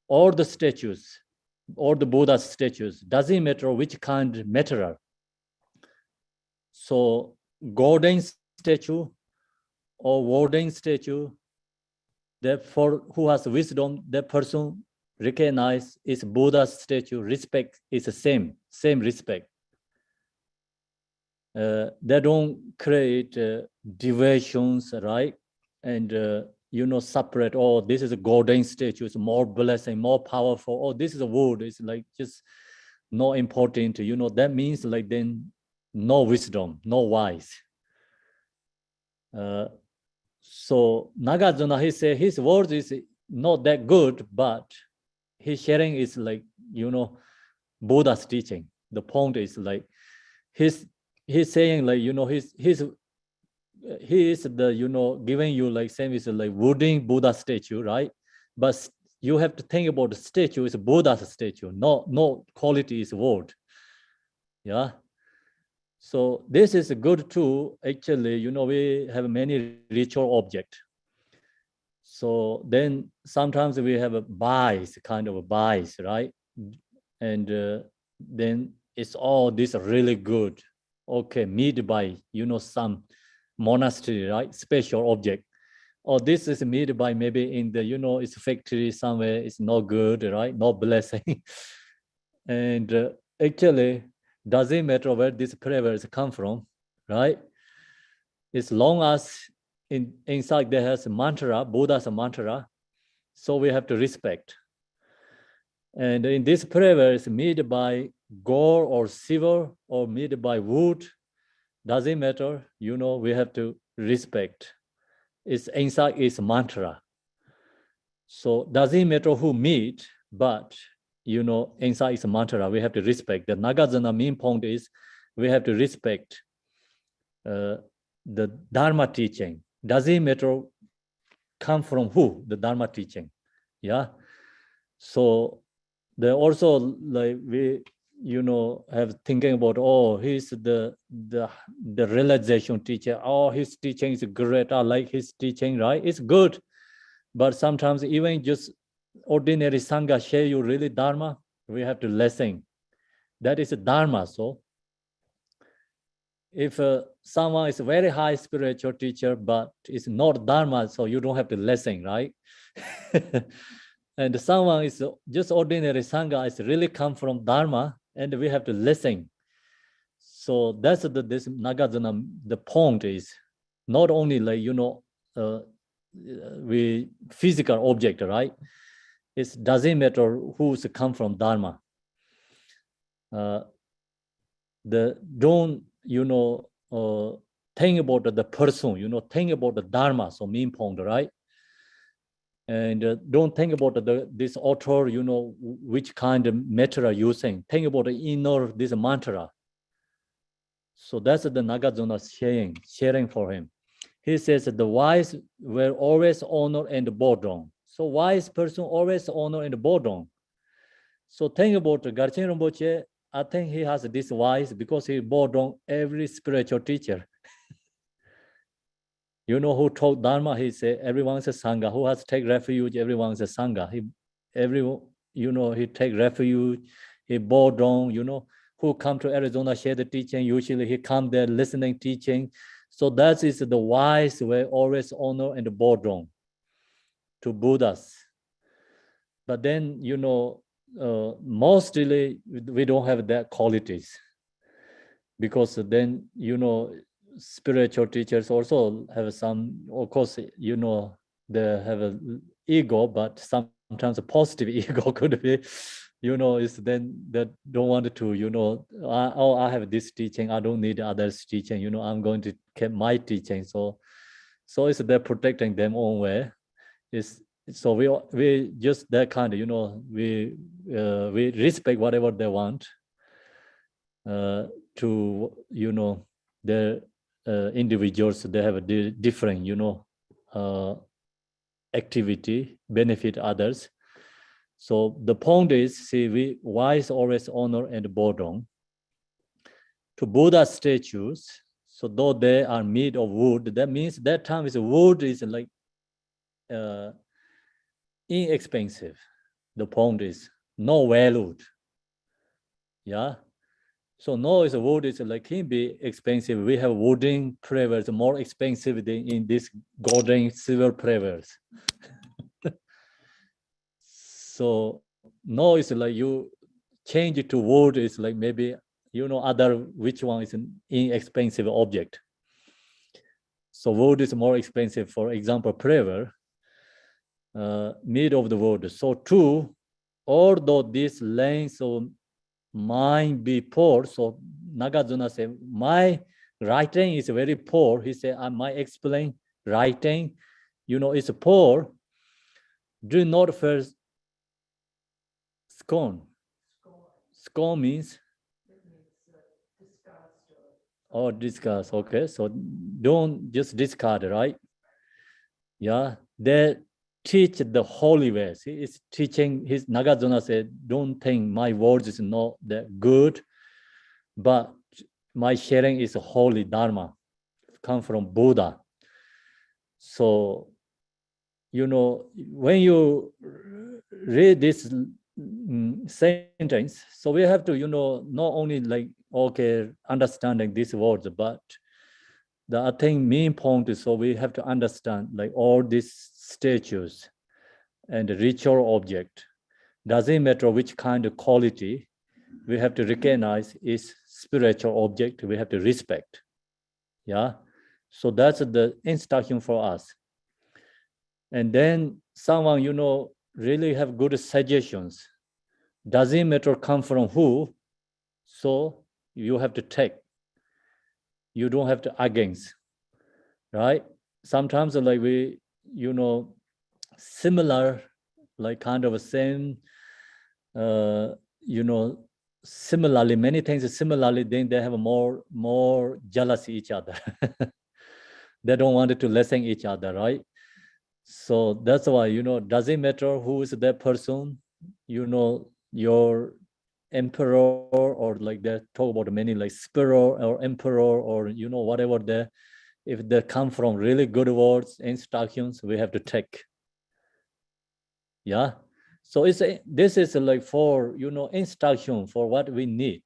all the statues, or the Buddha's statues, doesn't matter which kind matter. So golden statue or wooden statue, therefore who has wisdom, that person recognize is Buddha's statue, respect is the same respect. They don't create deviations, right? And separate, oh, this is a golden statue, it's more blessing, more powerful, oh, this is a wood, it's like just not important, that means like then no wisdom, no wise. So Nagarjuna, he say his words is not that good, but his sharing is like, Buddha's teaching. The point is like, he's saying like, he is the, giving you like same is like wooden Buddha statue, right? But you have to think about the statue is Buddha's statue, no quality is word. Yeah. So this is good too. Actually, we have many ritual objects. So then sometimes we have a bias, kind of a bias, right? And then it's all this really good. Okay, made by, some monastery, right? Special object. Or this is made by maybe in the, it's factory somewhere, it's not good, right? No blessing. And actually, doesn't matter where these prayers come from, right? As long as inside there has a mantra, Buddha's mantra, so we have to respect. And in this prayer is made by gold or silver or made by wood, doesn't matter, we have to respect. It's inside is mantra. So doesn't matter who made, but inside is mantra, we have to respect. The Nagarjuna main point is we have to respect the Dharma teaching. Doesn't matter come from who, the Dharma teaching. Yeah. So they also like we have thinking about, oh, he's the realization teacher, oh, his teaching is great, I like his teaching, right? It's good. But sometimes even just ordinary Sangha share you really Dharma, we have to listen. That is a Dharma. So if someone is a very high spiritual teacher, but it's not Dharma, so you don't have to listen, right? And someone is just ordinary Sangha, is really come from Dharma, and we have to listen. So that's this Nagarjuna, the point is not only like, we physical object, right? It doesn't matter who's come from Dharma. Don't, think about the person, think about the Dharma, so main point, right? And don't think about this author, which kind of matter are using. Think about the inner, this mantra. So that's the Nagarjuna sharing for him. He says that the wise will always honor and bow down. So wise person always honor and bow down. So think about Garchen Rinpoche. I think he has this wise because he bow down every spiritual teacher. Who taught Dharma, he said, everyone's a Sangha. Who has take refuge, everyone's a Sangha. He take refuge, he bow down, who come to Arizona, share the teaching. Usually he come there listening, teaching. So that is the wise way, always honor and bow down to Buddhas. But then, mostly we don't have that qualities. Because then, spiritual teachers also have some, of course, they have an ego, but sometimes a positive ego could be, is then that don't want to, I have this teaching, I don't need others' teaching, I'm going to keep my teaching. So it's they're protecting them own way. So we just that kind of, we respect whatever they want to, their individuals, they have a different, activity, benefit others. So the point is, see, we wise always honor and bow down to Buddha statues. So though they are made of wood, that means that time is wood is like inexpensive. The point is no valued. Yeah. So no is wood is like can be expensive. We have wooden prayers more expensive than in this golden silver prayers. So no is like you change it to wood is like maybe other which one is an inexpensive object. So wood is more expensive. For example, prayer, made of the wood. So too, although this length of mine be poor, so Nagarjuna said, my writing is very poor. He said, I might explain writing, it's poor. Do not first scorn. Scorn means discuss. Okay, so don't just discard, right? Yeah, they teach the holy ways. He is teaching. His Nagarjuna said, don't think my words is not that good, but my sharing is holy dharma, come from Buddha. So, when you read this sentence, so we have to, not only like, okay, understanding these words, but I think main point is, so we have to understand like all these statues and ritual object. Doesn't matter which kind of quality, we have to recognize is spiritual object, we have to respect. Yeah. So that's the instruction for us. And then someone, really have good suggestions. Doesn't matter come from who, so you have to take. You don't have to against, right? Sometimes like we, similar, like kind of same, similarly, many things similarly, then they have more jealousy each other. They don't want to lessen each other, right? So that's why, doesn't matter who is that person, your emperor or like they talk about many like spirit or emperor or, whatever if they come from really good words, instructions, we have to take. Yeah. So this is like for, instruction for what we need.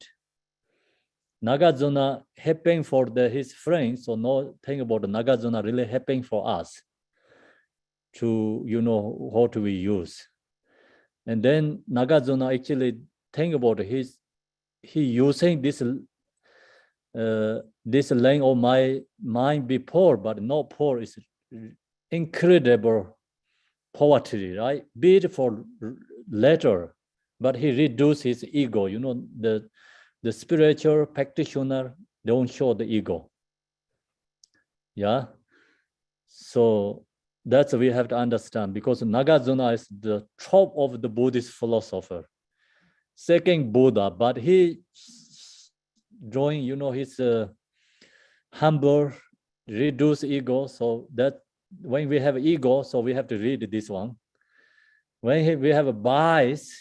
Nagarjuna helping for his friends, so no thing about Nagarjuna really helping for us to, how do we use. And then Nagarjuna actually think about he using this line of my mind be poor, but not poor is incredible poverty, right? Be it for later, but he reduced his ego. The spiritual practitioner don't show the ego. Yeah. So that's what we have to understand, because Nagarjuna is the top of the Buddhist philosopher, second Buddha, but he drawing, his humble, reduced ego. So that when we have ego, so we have to read this one. When we have a bias,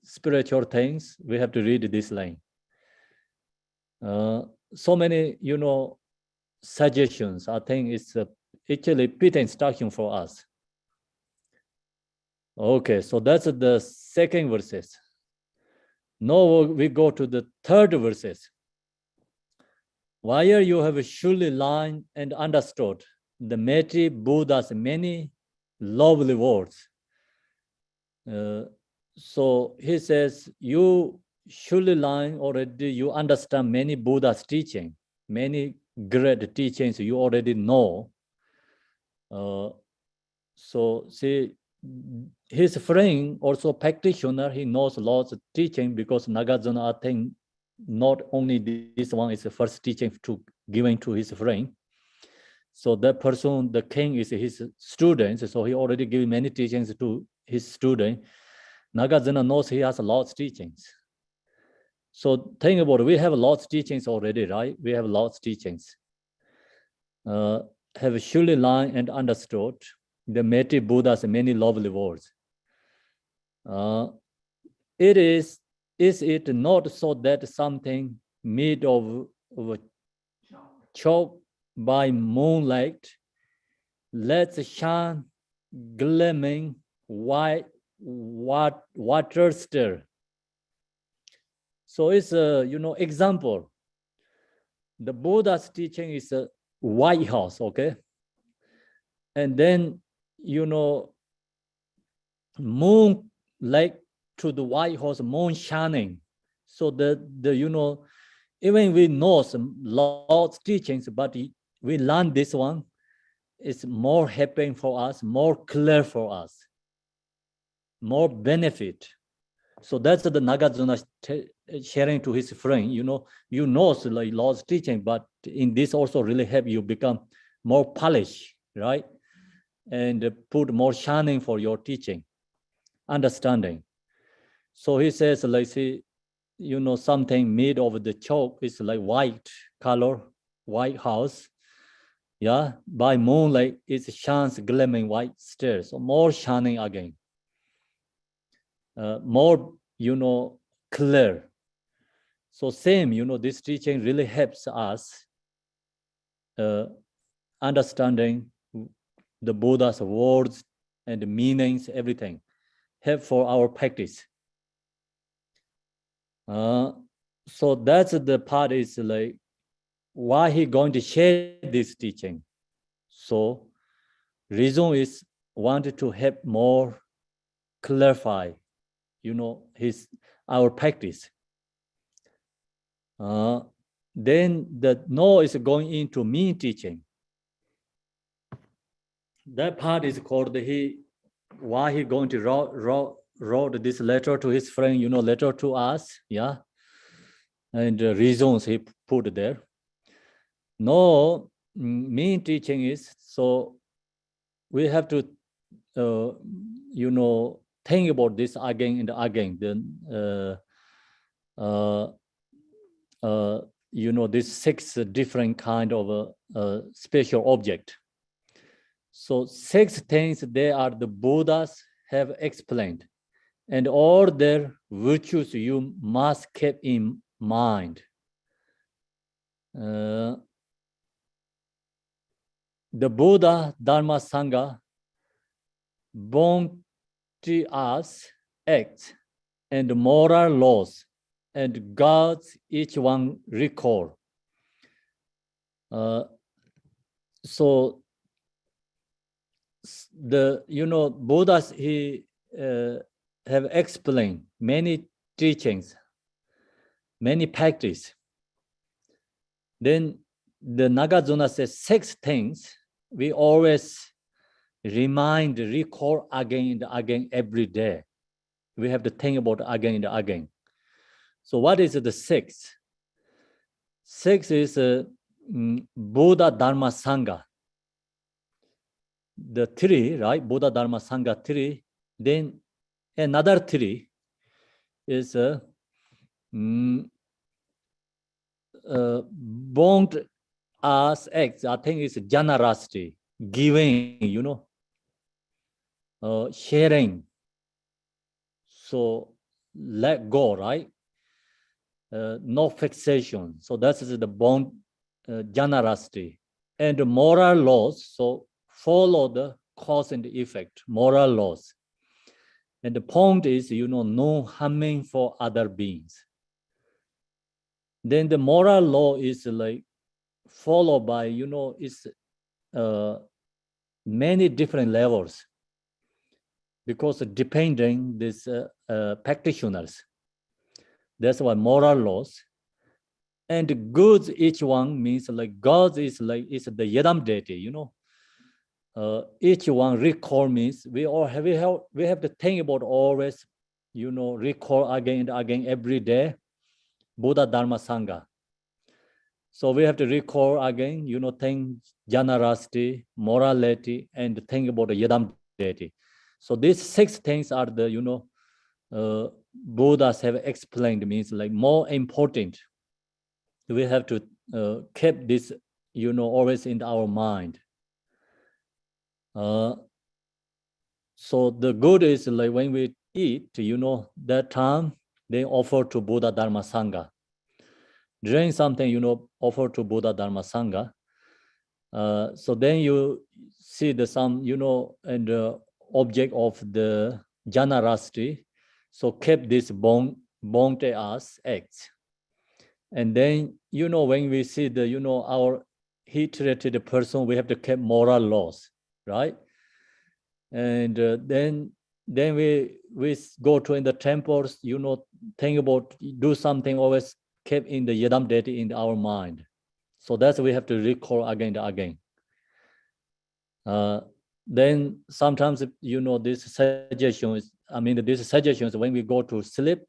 spiritual things, we have to read this line. So many, suggestions. I think it's actually Peter instruction for us. Okay, so that's the second verses. Now we go to the third verses. While you have surely learned and understood the mighty Buddha's many lovely words. So he says, you surely learn already, you understand many Buddha's teaching, many great teachings you already know. So see, his friend, also practitioner, he knows lots of teaching, because Nagarjuna, I think, not only this one is the first teaching given to his friend. So that person, the king, is his student. So he already gave many teachings to his student. Nagarjuna knows he has lots of teachings. So think about it, we have lots of teachings already, right? We have lots of teachings. Have surely learned and understood the Meti Buddha's many lovely words. Is it not so that something made of chalk by moonlight, let's shine gleaming white water stir? So it's a example. The Buddha's teaching is a White House, okay? And then moon like to the White House, moon shining. So the even we know some Lord's teachings, but we learn this one, it's more happy for us, more clear for us, more benefit. So that's the Nagarjuna sharing to his friend, so like Lord's teaching, but in this also really help you become more polished, right? And put more shining for your teaching, understanding. So he says, like, see, something made of the chalk is like white color, White House. Yeah, by moonlight, it shines gleaming white stairs, so more shining again. More, clear. So same, this teaching really helps us understanding the Buddha's words and meanings, everything, help for our practice. So that's the part is like why he going to share this teaching. So reason is wanted to help more clarify, our practice. Then the no is going into mean teaching. That part is called why he going to wrote this letter to his friend, letter to us, yeah, and the reasons he put there. No, mean teaching is so we have to, think about this again and again. Then, this 6 different kind of special object. So 6 things they are the Buddhas have explained, and all their virtues you must keep in mind. The Buddha Dharma Sangha born to us acts and moral laws and gods each one recall. So the Buddhas he have explained many teachings, many practice. Then the Nagarjuna says 6 things we always recall again and again every day. We have to think about again and again. So what is the 6? 6 is Buddha Dharma Sangha. The 3, right? Buddha Dharma Sangha 3. Then another 3 is bond as acts. I think it's generosity, giving, sharing. So let go, right? No fixation. So that is the bond, generosity. And the moral laws, so follow the cause and effect, moral laws. And the point is, no harming for other beings. Then the moral law is like followed by, it's many different levels because depending these practitioners. That's why moral laws. And goods, each one means like God is the Yedam deity, each one recall means we have to think about always, recall again and again every day, Buddha Dharma Sangha. So we have to recall again, think generosity, morality, and think about the Yedam deity. So these 6 things are the, Buddhas have explained means like more important. We have to keep this, always in our mind. So the good is like when we eat, that time they offer to Buddha Dharma Sangha. Drink something, offer to Buddha Dharma Sangha. So then you see the some, and the object of the jhana rasti. So kept this bongte as acts. And then, when we see the, our heat-related person, we have to keep moral laws, right? And then we go to in the temples, think about, do something, always keep in the yadam deity in our mind. So that's we have to recall again and again. Then sometimes, these suggestions, these suggestions when we go to sleep,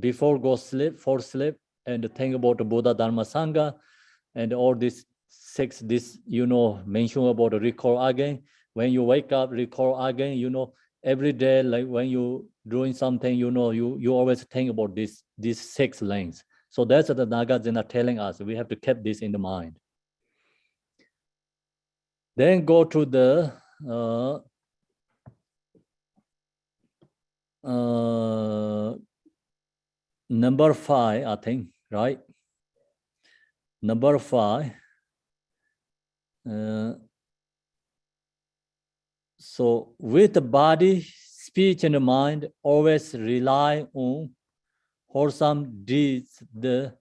before go sleep, for sleep, and think about the Buddha Dharma Sangha, and all this mention about the recall again. When you wake up, recall again, every day, like when you doing something, you always think about these 6 lines. So that's what the Nagarjuna telling us. We have to keep this in the mind. Then go to the number 5, I think, right? Number 5. So with the body, speech, and the mind, always rely on wholesome deeds, the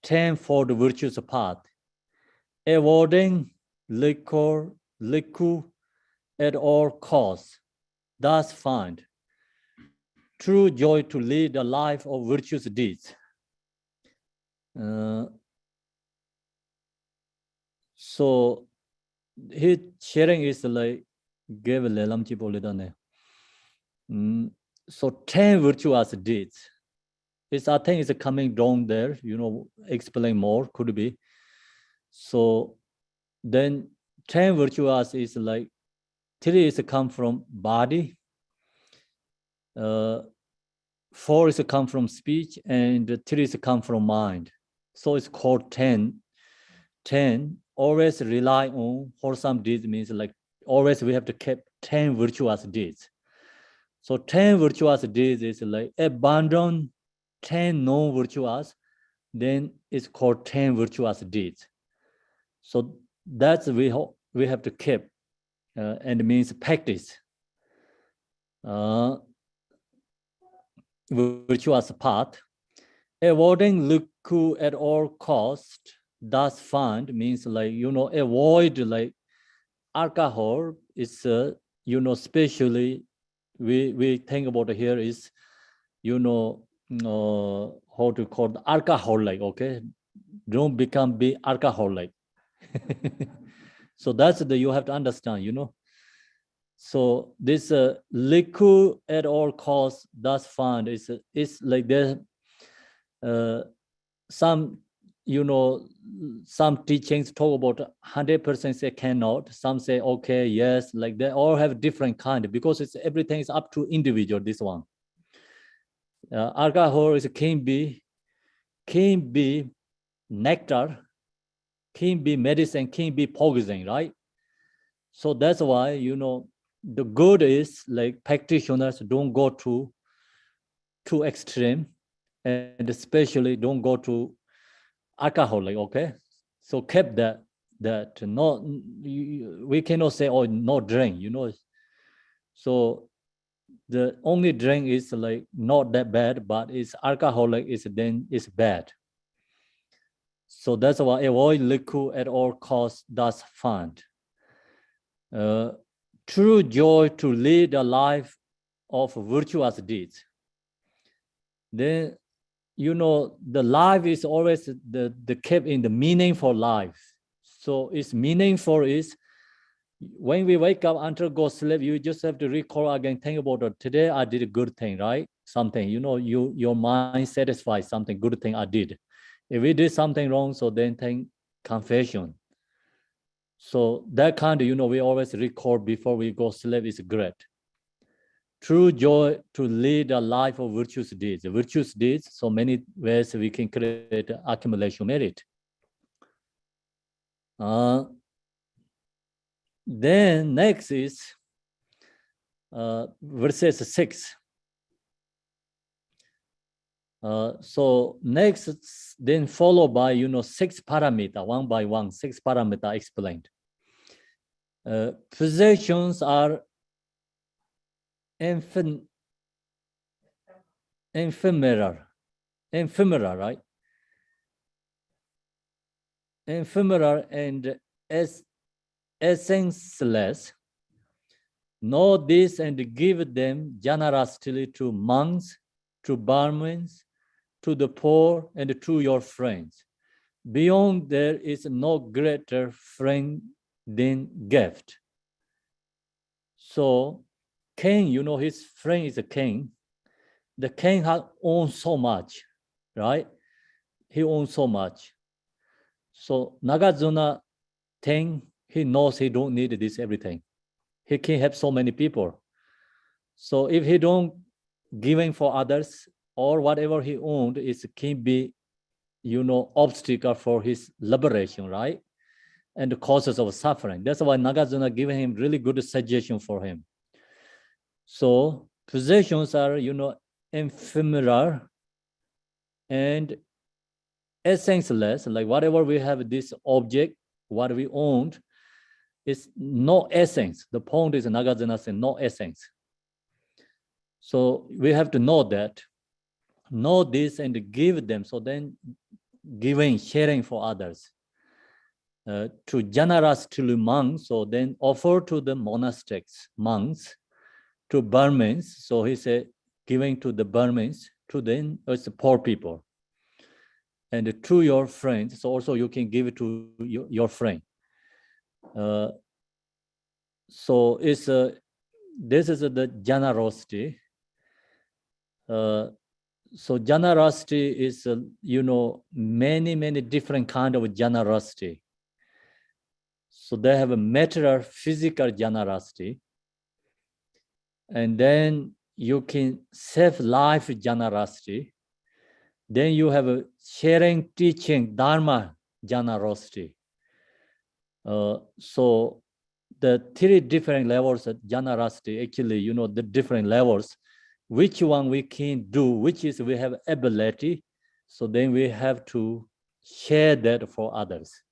10-fold virtuous path, avoiding liquor at all costs. Thus find true joy to lead a life of virtuous deeds. So his sharing is like give lelam chi polidane. So 10 virtuous deeds. I think it's coming down there, explain more, could be. So then 10 virtuous is like 3 is come from body, 4 is come from speech, and 3 is come from mind. So it's called 10. 10 always rely on wholesome deeds, means like always we have to keep 10 virtuous deeds. So 10 virtuous deeds is like abandon 10 non-virtuous, then it's called 10 virtuous deeds. So that's we have to keep, and means practice. Virtuous path. Avoiding liquor at all cost, thus find, means like, avoid like alcohol is, especially we think about here is, how to call the alcoholic, okay? Don't become be alcoholic. So that's you have to understand, So this liquor at all costs, thus find is like there some, some teachings talk about 100% say cannot, some say okay, yes, like they all have different kind, because it's everything is up to individual. This one, alcohol is can be nectar, can be medicine, can be poison, right? So that's why, the good is like practitioners don't go too extreme, and especially don't go to alcoholic, okay? So keep that not, we cannot say, oh, no drink, So the only drink is like not that bad, but it's alcoholic is then it's bad. So that's why avoid liquor at all costs, thus find true joy to lead a life of virtuous deeds. Then, the life is always the kept in the meaningful life. So it's meaningful is when we wake up until go sleep, you just have to recall again, think about it. Today I did a good thing, right? Something, your mind satisfies something good thing I did. If we did something wrong, so then think confession. So that kind of, we always record before we go sleep is great. True joy to lead a life of virtuous deeds. Virtuous deeds, so many ways we can create accumulation merit. Then next is verses 6. So next, then followed by 6 parameter, one by one, 6 parameter explained. Possessions are ephemeral, right? Ephemeral and essenceless. Know this and give them generously to monks, to Brahmins, to the poor, and to your friends. Beyond there is no greater friend than gift. So, king, his friend is a king. The king owns so much, right? He owns so much. So Nagarjuna think he knows he don't need this everything. He can have so many people. So if he don't giving for others or whatever he owned is can be, obstacle for his liberation, right? And the causes of suffering. That's why Nagarjuna giving him really good suggestion for him. So possessions are, ephemeral and essenceless, like whatever we have this object, what we owned, is no essence. The point is Nagarjuna saying no essence. So we have to know that, know this and give them. So then giving, sharing for others. To generous to the monks, so then offer to the monastics, monks, to Burmans. So he said giving to the Burmans, to then it's the poor people. And to your friends, so also you can give it to your friend. So it's this is the generosity. So generosity is many different kind of generosity. So they have a material, physical generosity, and then you can save life generosity. Then you have a sharing, teaching, dharma generosity. So the 3 different levels of generosity, actually, the different levels, which one we can do, which is we have ability. So then we have to share that for others.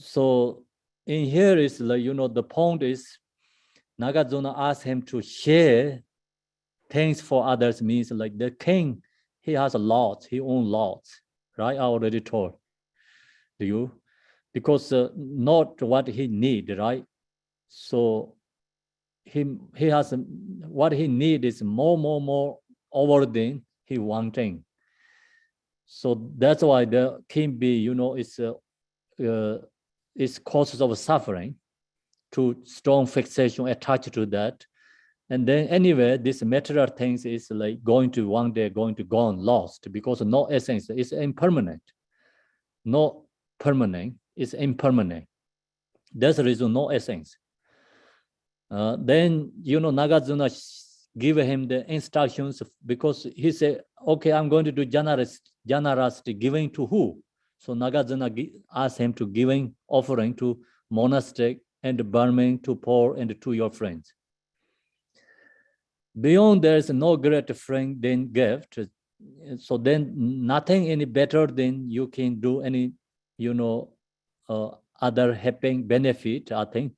So in here is like, the point is Nagarjuna asked him to share things for others, means like the king, he has a lot, he owns lots, right? I already told you, because not what he need, right? So he has what he need is more over than he wanting. So that's why there can be, it's causes of suffering, to strong fixation attached to that. And then anyway, this material things is like going to one day going to gone lost, because no essence is impermanent. No permanent is impermanent. That's the reason no essence. Then Nagarjuna give him the instructions, because he said, okay, I'm going to do generosity, giving to who? So Nagarjuna asked him to giving offering to monastic and Burman, to poor and to your friends. Beyond there is no greater friend than gift. So then nothing any better than you can do any, other helping benefit, I think.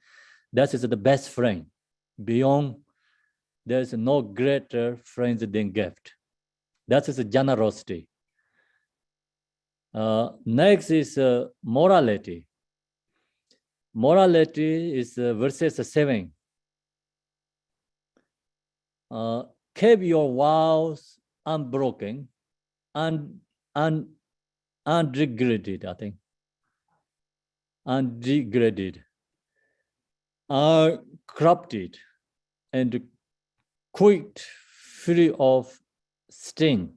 That is the best friend. Beyond, there is no greater friend than gift. That is generosity. Next is morality. Morality is verses 7. Keep your vows unbroken, undegraded, I think. Undegraded, are corrupted, and quite free of stain.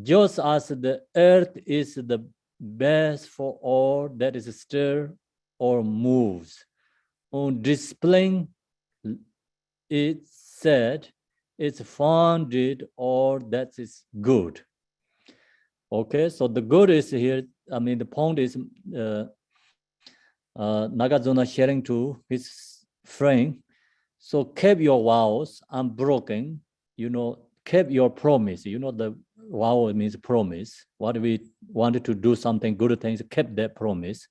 Just as the earth is the best for all that is stirred or moves, on displaying it said, it's founded or that is good. Okay, so the good is here, I mean, the point is Nagarjuna sharing to his friend. So keep your vows unbroken, keep your promise. The vow means promise. What we wanted to do something good things, kept that promise.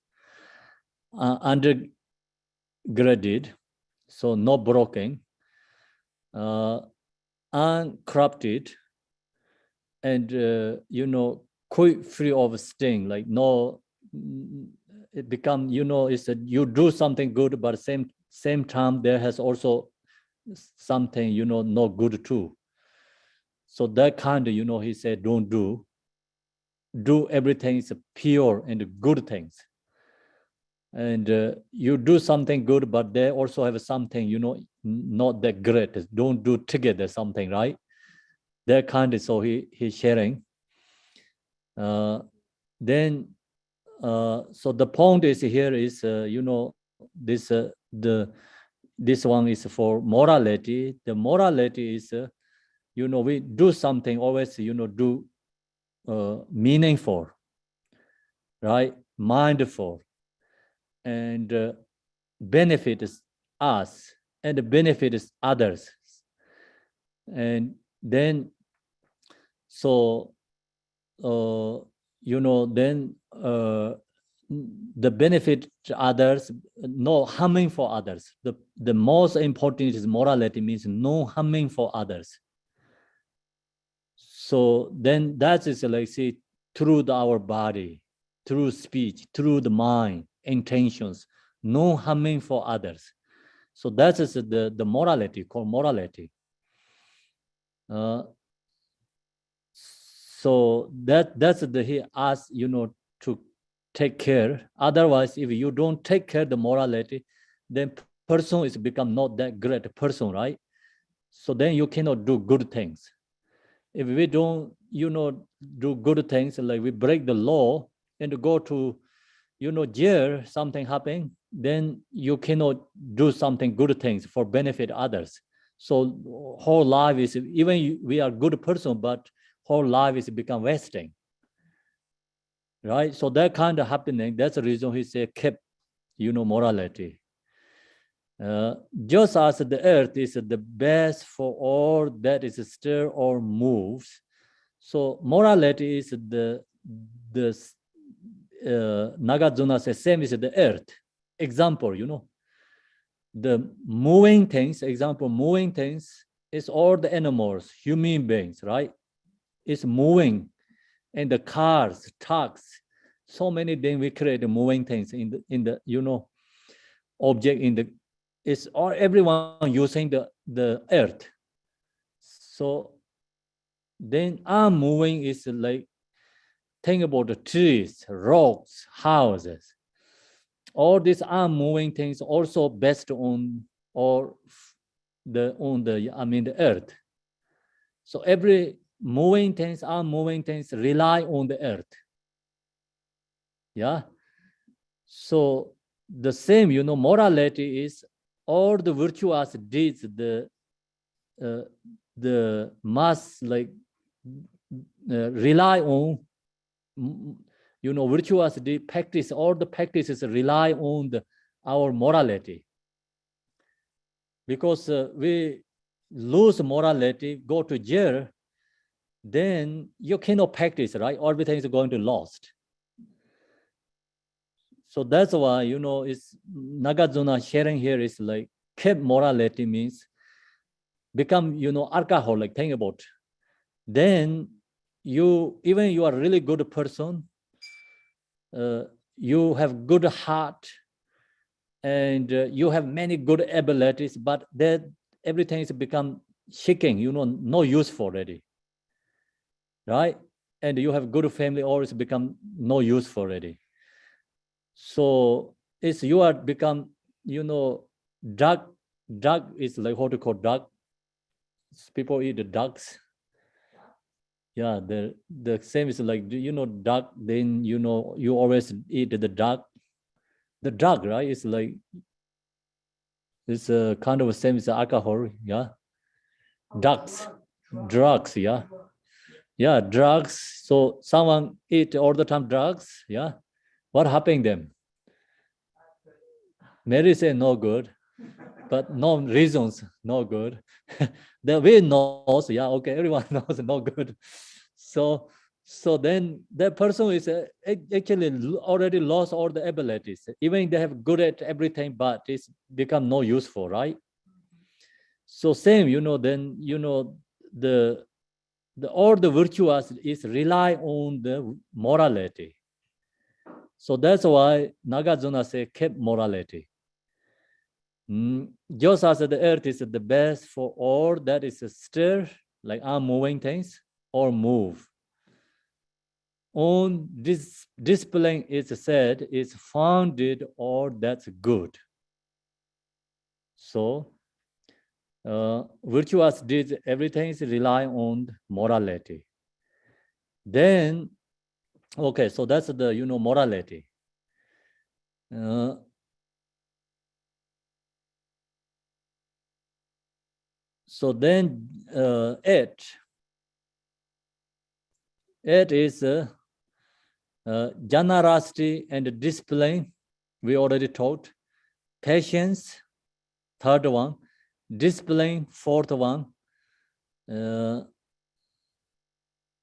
Undergirded, so not broken, uncorrupted, and quite free of sting, like no, it become, it's that you do something good, but same time there has also something, not good too. So that kind of, he said, don't do everything is pure and good things. And you do something good, but they also have something, not that great. Don't do together something, right? That kind of, so he's sharing. Then, so the point is here is, this one is for morality. The morality is, we do something always, do meaningful, right? Mindful, and benefits us and benefits others. And then, so, then the benefit to others, no harming for others. The most important is morality, means no harming for others. So then that is like, see, through our body, through speech, through the mind, intentions, no harming for others. So that is the morality, called morality. So that's he asks, to take care. Otherwise, if you don't take care of the morality, then person is become not that great person, right? So then you cannot do good things. If we don't, do good things, like we break the law and go to, jail, something happen, then you cannot do something good things for benefit others. So whole life is, even we are good person, but whole life is become wasting, right? So that kind of happening, that's the reason he said keep, morality. Just as the earth is the best for all that is stir or moves, so morality is the Nagarjuna says same is the earth. Example, the moving things, example, moving things is all the animals, human beings, right? It's moving, and the cars, trucks, so many things we create moving things in the object in the, it's all everyone using the earth. So then moving is like, think about the trees, rocks, houses. All these moving things also based on the earth. So every moving things rely on the earth. Yeah. So the same, morality is all the virtuous deeds, the must like rely on, virtuous deed practice, all the practices rely on our morality. Because we lose morality, go to jail, then you cannot practice, right? Everything is going to lost. So that's why, it's Nagarjuna sharing here is like, keep morality means become, alcoholic, think about. Then even you are a really good person, you have good heart, and you have many good abilities, but that everything is become shaking, no useful already, right? And you have good family, always become no useful already. So it's you are become, duck is like how to call duck. People eat the ducks. Yeah, the same is like, duck, then you always eat the duck. The duck, right? It's like, it's a kind of the same as alcohol, yeah. Drugs, yeah. Yeah, drugs. So someone eat all the time drugs, yeah. What happened them? Mary said no good, but no reasons, no good. The way knows, yeah, okay, everyone knows no good. So then that person is actually already lost all the abilities. Even they have good at everything, but it's become no useful, right? So same, then the all the virtuous is rely on the morality. So that's why Nagarjuna say keep morality. Just as the earth is the best for all that is stir, like moving things, or move. On this discipline is said is founded or that's good. So virtuous deeds, everything is rely on morality. Then, okay, so that's the morality. So then it is generosity and discipline. We already taught. Patience, third one. Discipline, fourth one.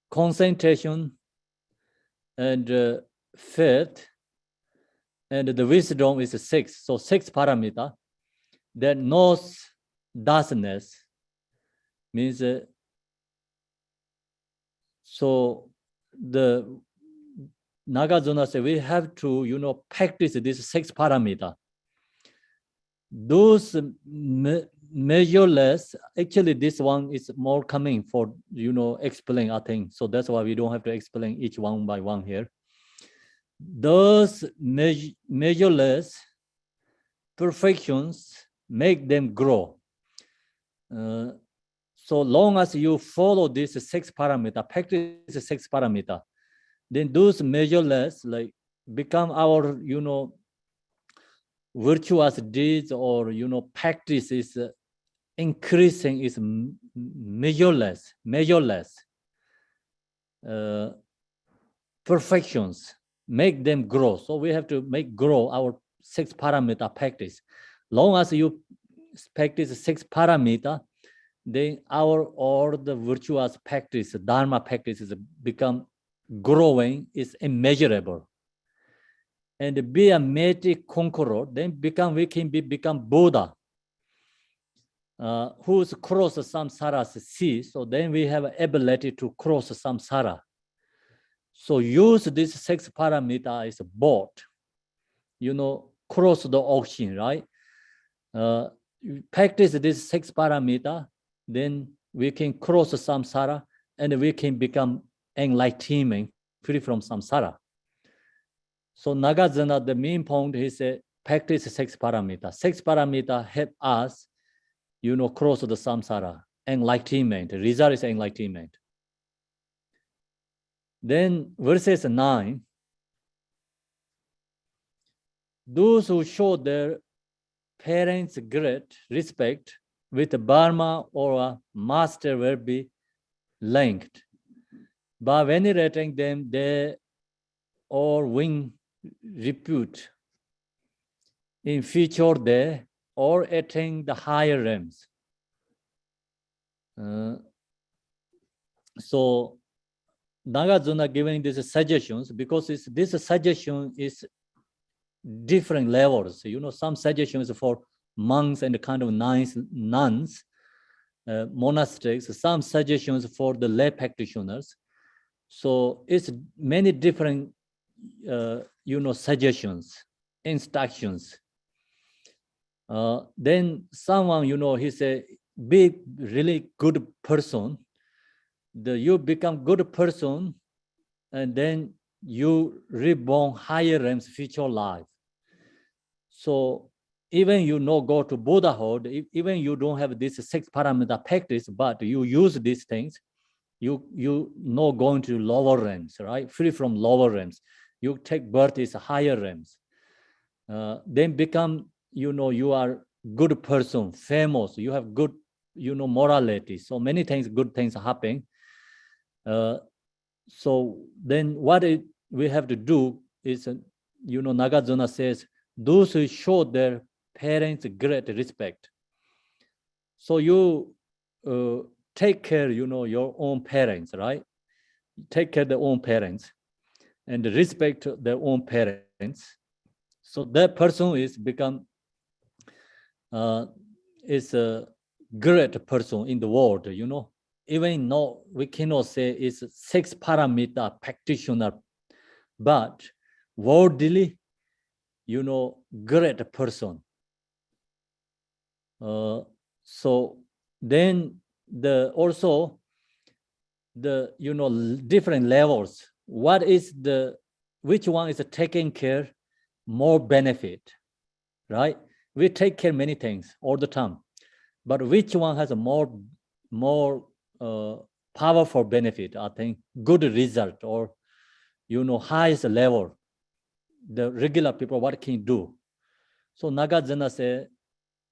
Concentration and faith. And the wisdom is 6. So 6 parameter. That knows darkness means so the Nagarjuna said we have to practice this 6 parameter. Those measureless, actually this one is more coming for explain I think. So that's why we don't have to explain each one by one here. Those measureless perfections make them grow. So long as you follow this 6 parameter, practice 6 parameter, then those measureless like become our virtuous deeds or practice is increasing, is measureless perfections make them grow. So we have to make grow our 6 parameter practice. Long as you practice 6 parameter, then all the virtuous practice, dharma practices become growing, is immeasurable. And be a mighty conqueror, then we can become Buddha, who's crossed samsara's sea. So then we have ability to cross samsara. So use this 6 parameter as a boat, cross the ocean, right? Practice this 6 parameter, then we can cross samsara and we can become enlightenment, free from samsara. So Nagarjuna, the main point is practice 6 parameter. 6 parameter help us, cross the samsara, enlightenment. Result is enlightenment. Then verses 9. Those who show their parents great respect with a Burma or a master will be linked. By venerating them, they all win repute in future day or attain the higher realms. So Nagarjuna giving these suggestions because this suggestion is different levels. Some suggestions for monks and kind of nuns, monastics, some suggestions for the lay practitioners. So it's many different, suggestions, instructions. Then someone, he said, be really good person. You become good person, and then you reborn higher realms, future life. So even go to Buddhahood, even you don't have this 6 parameter practice, but you use these things, you going to lower realms, right? Free from lower realms. You take birth is higher realms. Then become, you are good person, famous, you have good, morality. So many things, good things happen. So then what we have to do is, Nagarjuna says, those who show their parents great respect. So you take care, your own parents, right? Take care of their own parents and respect their own parents. So that person is become is a great person in the world, Even though we cannot say it's 6 parameter practitioner, but worldly, great person. So then also the different levels. Which one is taking care more benefit, right? We take care many things all the time, but which one has a more powerful benefit? I think good result or highest level. The regular people what can do? So Nagarjuna say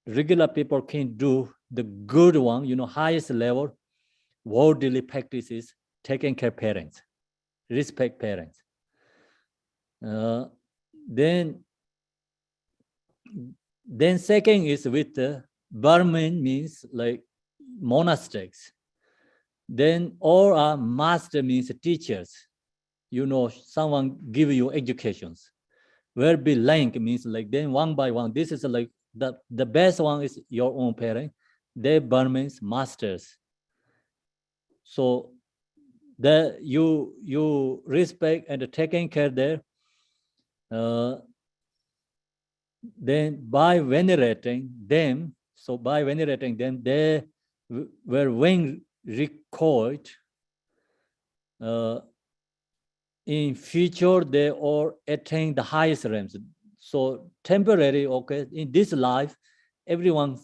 regular people can do the good one, highest level worldly practices, taking care parents, respect parents. Then second is with the Burman means like monastics. Then all are master means teachers. Someone give you educations. Where be link means like then one by one. This is like the best one is your own parent. They Burmans masters. So that you respect and taking care there. Then by venerating them, they were when recalled in future they all attain the highest realms. So temporary, okay, in this life, everyone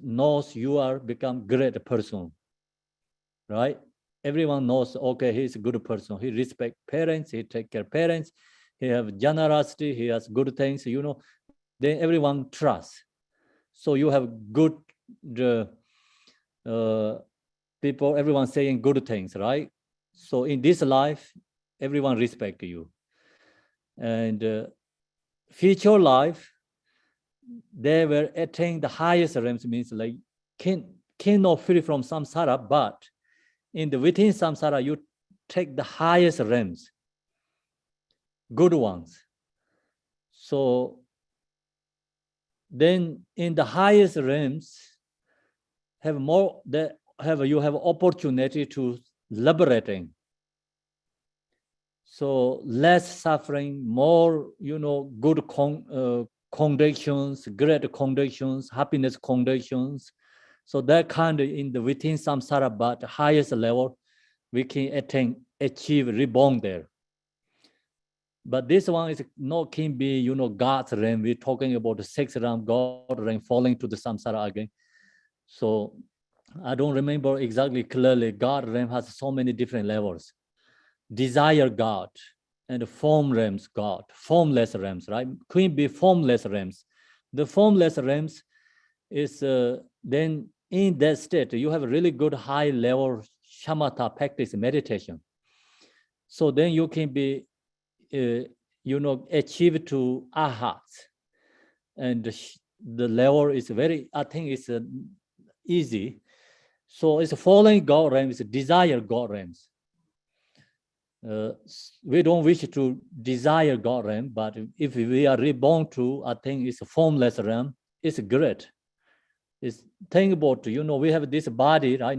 knows you are become great person, right? Everyone knows, okay, he's a good person. He respect parents, he take care parents, he have generosity, he has good things, then everyone trusts. So you have good people, everyone saying good things, right? So in this life, everyone respect you. And future life, they will attain the highest realms, means like cannot free from samsara, but within samsara, you take the highest realms, good ones. So then in the highest realms, you have opportunity to liberating. So less suffering, more, good conditions, great conditions, happiness conditions. So that kind of within samsara, but the highest level, we can achieve reborn there. But this one is can be, God's realm. We're talking about the 6th realm, God realm, falling to the samsara again. So I don't remember exactly clearly. God realm has so many different levels. Desire God and form realms God, formless realms, right? Can be formless realms. The formless realms is then in that state, you have a really good high level shamatha practice meditation. So then you can be, achieve to arhat. And the level is very, I think it's easy. So it's falling God realms, it's desire God realms. We don't wish to desire God realm, but if we are reborn to, I think it's a formless realm, it's great. It's think about, we have this body, right?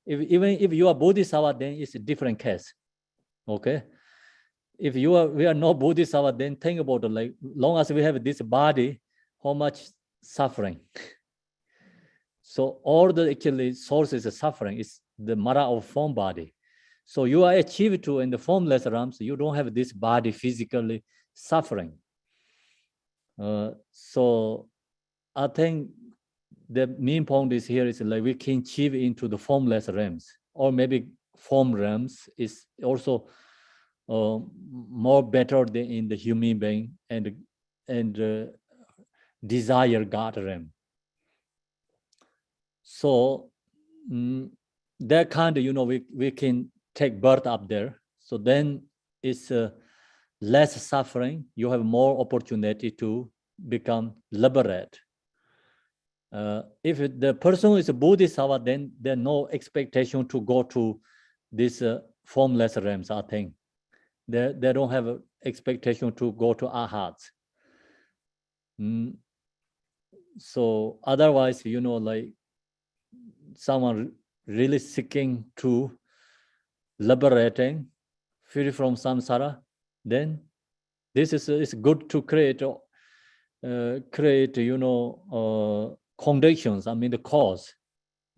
Even if you are Bodhisattva, then it's a different case. Okay. If we are not Bodhisattva, then think about like long as we have this body, how much suffering. So all the actually sources of suffering is the Mara of form body. So you are achieved to in the formless realms, you don't have this body physically suffering. So I think the main point is here is like we can achieve into the formless realms, or maybe form realms is also more better than in the human being and desire God realm. So that kind of, we can take birth up there. So then it's less suffering. You have more opportunity to become liberate. If the person is a Bodhisattva, then there's no expectation to go to this formless realms, I think. They don't have an expectation to go to arhats. So otherwise, like someone really seeking to liberating, free from samsara, then this is good to create conditions, the cause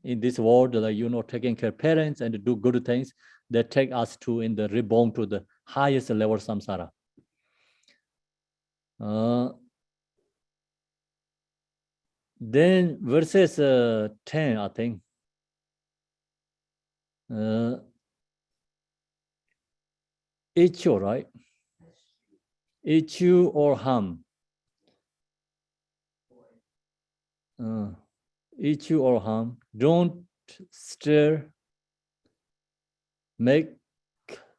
in this world, like, taking care of parents and do good things that take us to in the reborn to the highest level samsara. Then verses 10, I think. Ichu, right? Ichu or harm. Ichu or harm. Don't stir, make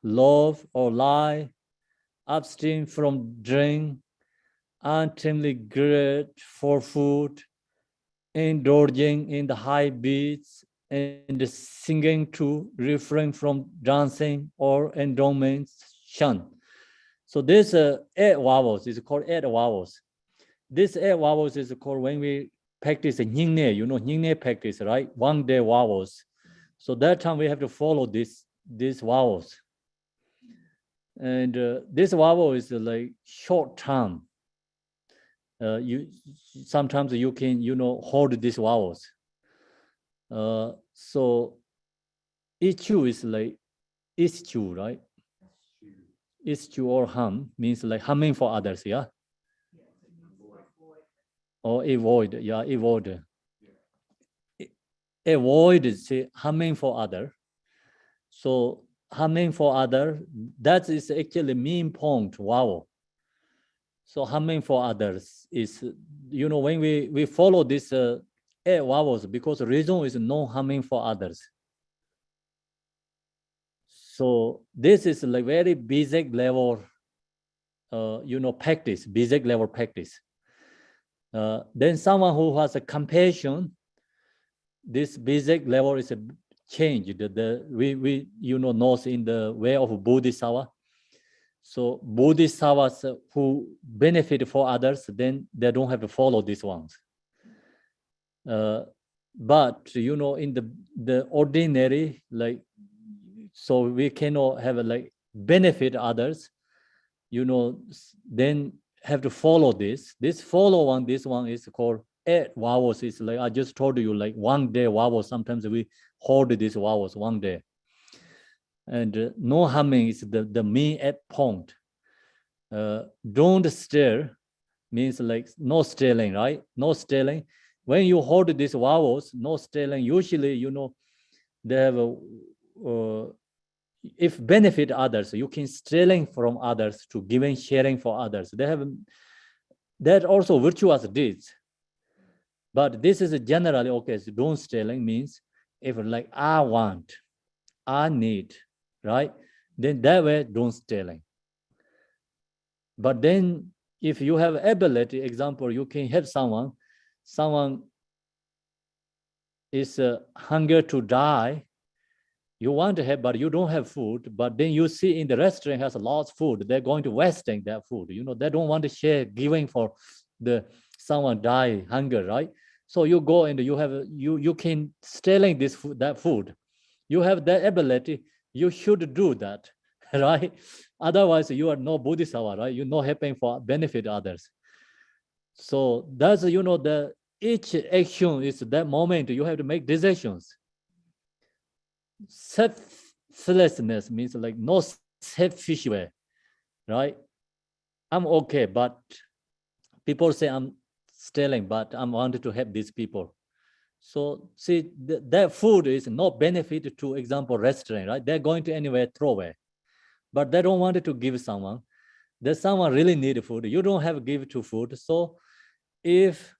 love or lie, abstain from drink, untimely greed for food, indulging in the high beats, and singing to refrain from dancing or endowments, shun. So this 8 vowels is called 8 vowels. This 8 vowels is called when we practice nyingne, nyingne practice, right? 1 day vowels. So that time we have to follow these vowels. And this vowel is like short term. Sometimes you can, hold these vowels. So ichu is like ischu, right? Ischu or hum means like humming for others, yeah? Or avoid, yeah, avoid. Avoid is humming for other. So humming for other, that is actually mean point vowel. So humming for others is, when we follow this 8 vowels, because the reason is no humming for others. So this is like very basic level, practice, basic level practice. Then someone who has a compassion, this basic level is changed. We knows in the way of Bodhisattva. So Bodhisattvas who benefit for others, then they don't have to follow these ones. But in the ordinary, like, so we cannot have like benefit others, then have to follow this. This follow one, this one is called 8 vowels. It's like I just told you, like 1 day vowels. Sometimes we hold these vowels 1 day. And no humming is the main 8 point. Don't stare means like no stealing, right? No stealing. When you hold these vowels, no stealing, usually, they have if benefit others, you can stealing from others to giving, sharing for others. They have that also virtuous deeds. But this is generally okay. So don't stealing means if like I want, I need, right? Then that way don't stealing. But then if you have ability, example, you can help someone is hunger to die. You want to have, but you don't have food. But then you see in the restaurant has a lot of food. They're going to wasting that food. They don't want to share, giving for someone die hunger, right? So you go and you can stealing this food, that food. You have that ability. You should do that, right? Otherwise, you are no Bodhisattva, right? You're not helping for benefit others. So that's the each action is that moment you have to make decisions. Selflessness means like no selfish way, right? I'm okay, but people say I'm stealing, but I wanted to help these people. So see, that food is no benefit to, example, restaurant, right? They're going to anywhere throw away, but they don't want to give someone. There's someone really need food. You don't have to give to food. So if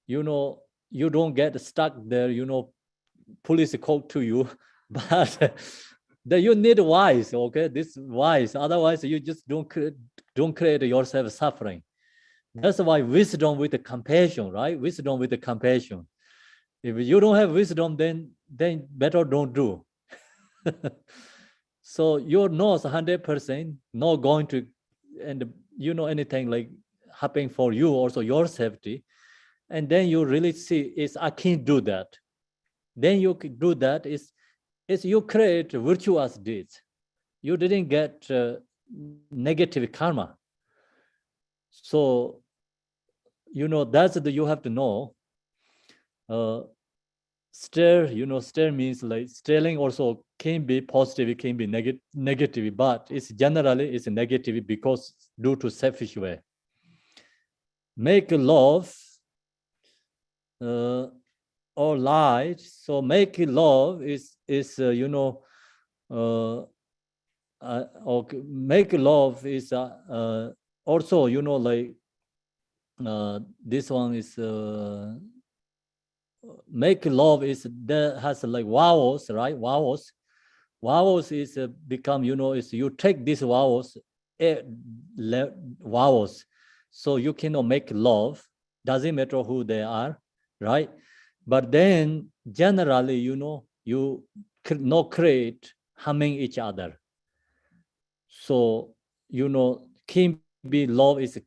you don't get stuck there, police call to you, but that you need wise, okay? This wise. Otherwise, you just don't create yourself suffering. That's why wisdom with the compassion, right? Wisdom with the compassion. If you don't have wisdom, then better don't do. So your nose 100% not going to, and you know anything like happening for you, also your safety, and then you really see is I can't do that. Then you can do that is you create virtuous deeds. You didn't get negative karma. So you know that's the you have to know. Stare, you know, stare means like staring also can be positive, it can be negative, but it's generally it's negative because due to selfish way. Make love or light. So make love is you know okay, make love is also you know like this one is make love is that has like vowels, right? Vowels is become, you know, is you take these vowels, vowels, so you cannot make love, doesn't matter who they are, right? But then generally, you know, you not create harming each other. So, you know, can be love is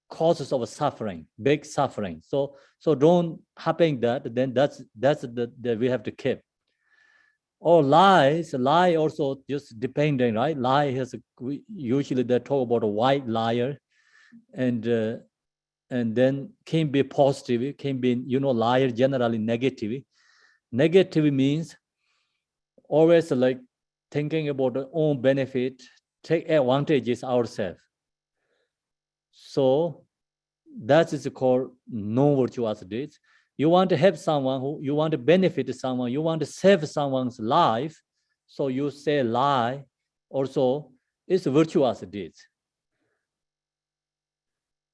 causes of suffering, big suffering. So don't happen that, then that's the we have to keep. Or lie also just depending, right? Lie has usually they talk about a white liar, and then can be positive, it can be, you know, liar generally negative. Negative means always like thinking about our own benefit, take advantages ourselves. So that is called non-virtuous deeds. You want to help someone, who you want to benefit someone, you want to save someone's life, so you say lie, also it's virtuous deeds.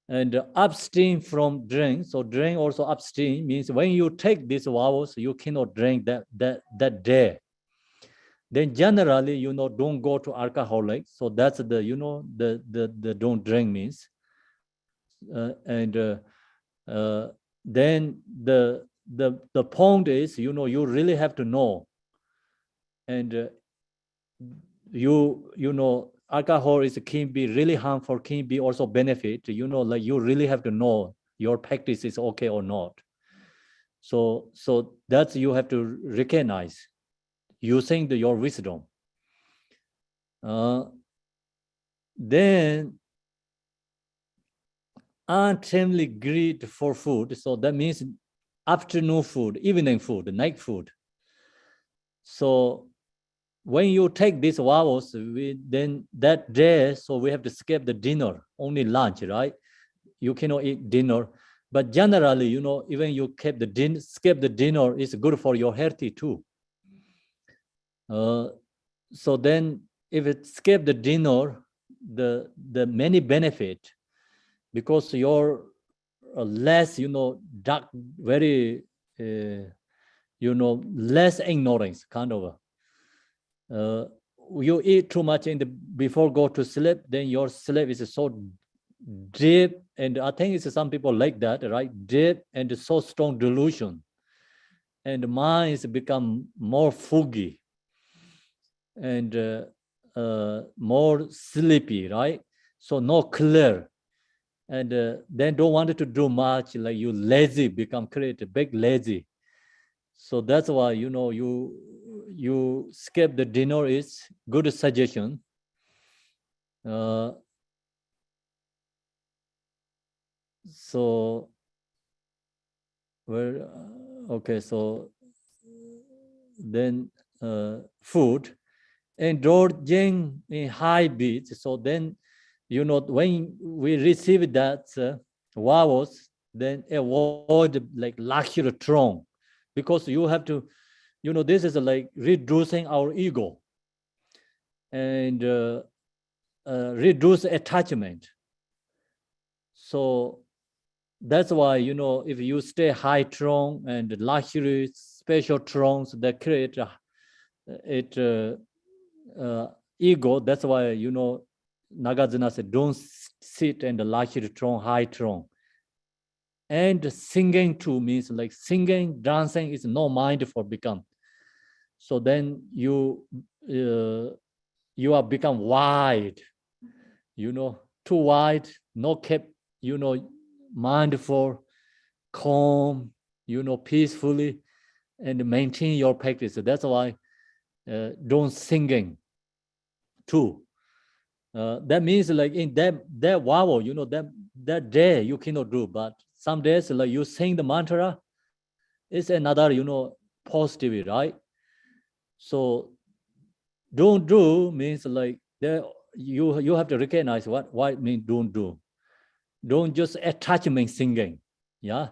And abstain from drink. So drink also abstain means when you take these vows, you cannot drink that day. Then generally, you know, don't go to alcoholic. So that's the, you know, the don't drink means. Then the point is, you know, you really have to know. And you know, alcohol is can be really harmful, can be also benefit, you know, like you really have to know your practice is okay or not. So that's you have to recognize using your wisdom. Then untimely greed for food. So that means afternoon food, evening food, night food. So when you take these vows, then that day, so we have to skip the dinner, only lunch, right? You cannot eat dinner. But generally, you know, even you skip the dinner is good for your healthy too. So then if it skip the dinner, the many benefit, because you're less, you know, dark, very, you know, less ignorance, kind of. You eat too much before go to sleep, then your sleep is so deep, and I think it's some people like that, right? Deep and so strong delusion, and mind is become more foggy and more sleepy, right? So not clear, and then don't want to do much, like you lazy, become creative, big lazy. So that's why, you know, you skip the dinner is good suggestion. So where okay, so then food, indulging in high beats. So then, you know, when we receive that vows, then avoid like luxury throne, because you have to, you know, this is like reducing our ego and reduce attachment. So that's why, you know, if you stay high throne and luxury special thrones that create ego, that's why, you know, Nagarjuna said, don't sit in the luxury throne, high throne. And singing too means like singing, dancing is no mindful become. So then you are become wide, too wide, no kept, mindful, calm, peacefully, and maintain your practice. So that's why don't singing too. That means like in that wow, that day you cannot do, but some days like you sing the mantra, it's another, positive, right? So don't do means like there you have to recognize what it means don't do. Don't just attachment singing. Yeah.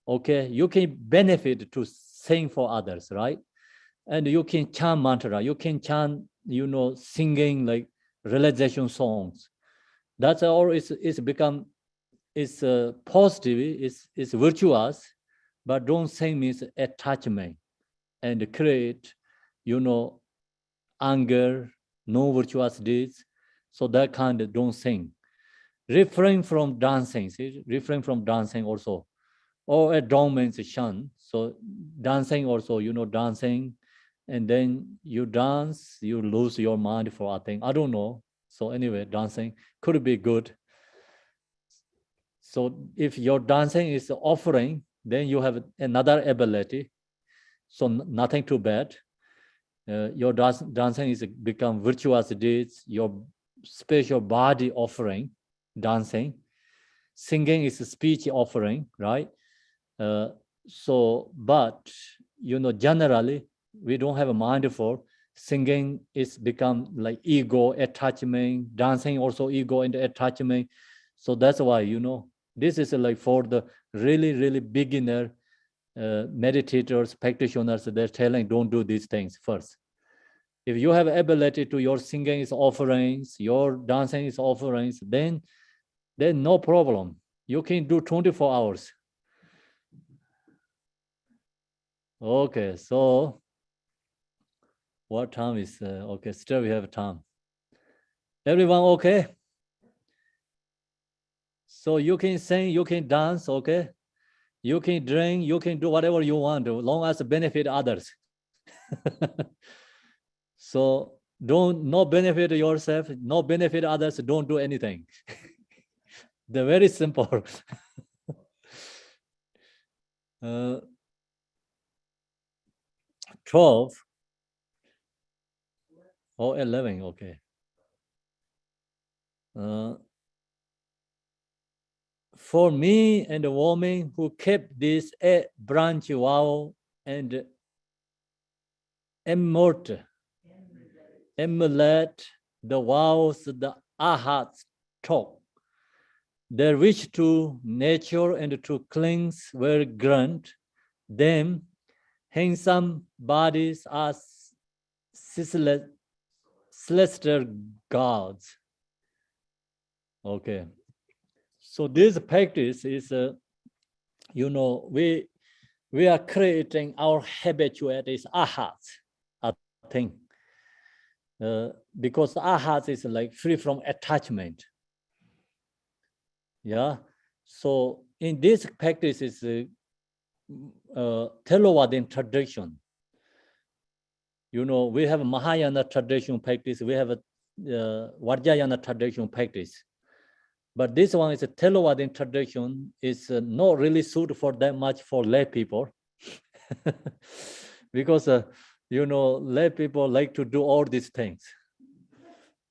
Okay. You can benefit to sing for others, right? And you can chant mantra. You can chant, singing like realization songs. That's all. It's become. It's positive. It's virtuous, but don't sing means attachment and create, anger, no virtuous deeds. So that kind of don't sing. Refrain from dancing. See, refrain from dancing also. Or a dong means shun. So dancing also, dancing, and then you dance, you lose your mind for a thing. I don't know. So anyway, dancing could be good. So if your dancing is offering, then you have another ability. So nothing too bad. Your dancing is become virtuous deeds, your special body offering, dancing. Singing is a speech offering, right? But generally we don't have a mind for singing. Is become like ego attachment, dancing also ego and attachment. So that's why this is like for the really beginner meditators, practitioners. They're telling don't do these things first. If you have ability to your singing is offerings, your dancing is offerings, then no problem. You can do 24 hours. Okay, so what time is okay? Still we have time. Everyone okay? So you can sing, you can dance, okay? You can drink, you can do whatever you want, as long as benefit others. So no benefit yourself, no benefit others, don't do anything. They're very simple. 12 or 11, okay. For me and the woman who kept this branch vow and emulate the vows the ahats taught, their wish to nature and to cleanse were grant them handsome bodies as celestial gods. Okay. So this practice is, we are creating our habituates ahats, I think. Because ahats is like free from attachment. Yeah. So in this practice is Theravada tradition. We have Mahayana tradition practice, we have a Vajrayana tradition practice. But this one is a Theravada tradition, is not really suited for that much for lay people. Because, lay people like to do all these things,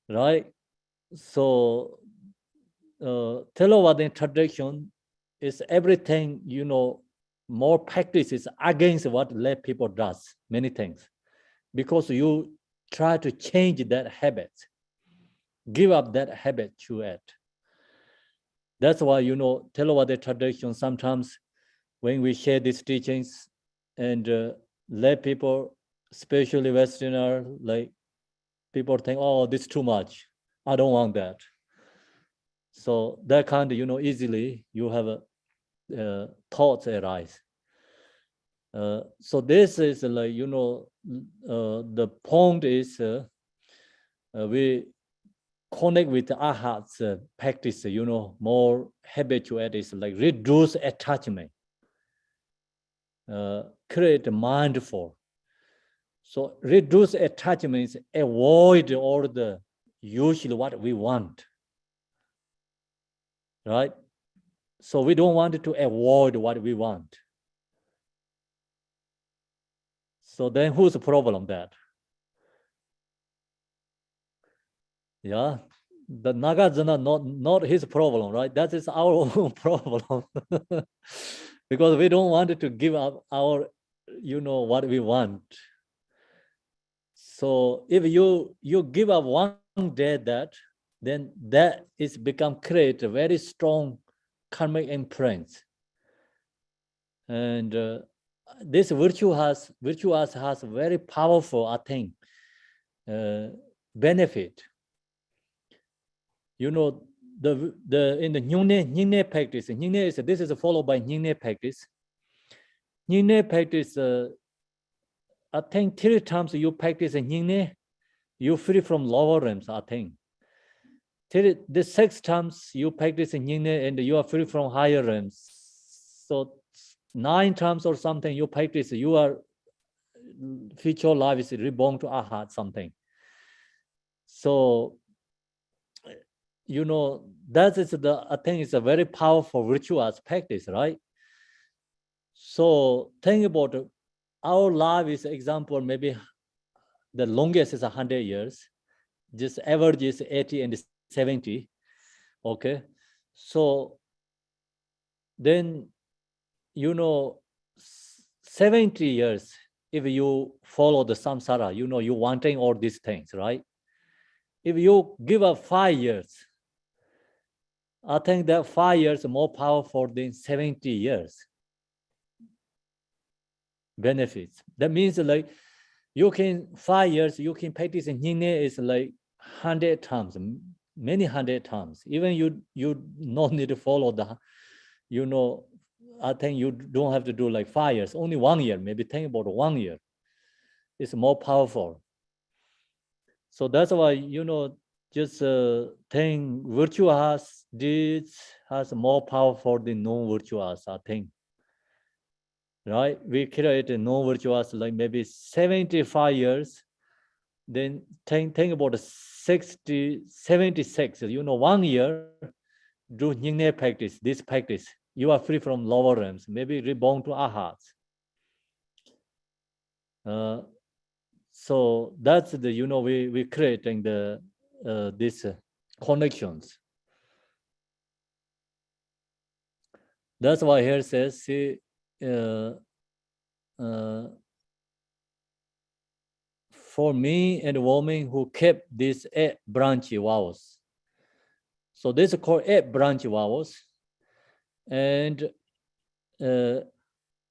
right? So Theravada tradition is everything, more practices against what lay people does, many things. Because you try to change that habit, give up that habit to it. That's why, Theravada tradition, sometimes when we share these teachings and lay people, especially Westerner, like people think, oh, this is too much. I don't want that. So that kind of, easily you have thoughts arise. So this is like, the point is we connect with the arhat's practice, you know, more habitual is like reduce attachment, create mindful. So reduce attachments, avoid all the usually what we want, right? So we don't want to avoid what we want. So then who's the problem that? Yeah, the Nagarjuna not his problem, right? That is our own problem. Because we don't want to give up our, you know, what we want. So if you give up one day that, then that is become create a very strong karmic imprint. And this virtue has very powerful, I think, benefit. You know, in the Nyingme practice, this is followed by Nyingme practice. Nyingme practice, I think 3 times you practice Nyingme, you free from lower realms, I think. The 6 times you practice Nyingme and you are free from higher realms. So 9 times or something you practice, you are future life is reborn to Arhat something. So, you know, that is I think it's a very powerful virtuous practice, right? So think about our life is example, maybe the longest is 100 years, just average is 80 and 70, okay? So then, you know, 70 years, if you follow the samsara, you know, you wanting all these things, right? If you give up 5 years, I think that 5 years more powerful than 70 years benefits. That means like you can 5 years, you can practice in Nyingme is like 100 times, many 100 times. Even you not need to follow the, you know, I think you don't have to do like 5 years, only 1 year, maybe think about 1 year. It's more powerful. So that's why, you know, just think virtuous deeds has more powerful than non-virtuous, I think. Right? We create a non-virtuous like maybe 75 years, then think about 76, you know, 1 year, do Nyingme practice, this practice, you are free from lower realms, maybe reborn to Arhats. So that's the, you know, we creating the these connections. That's why here says, see, for me and the woman who kept these 8 branch vows. So this is called 8 branch vows, and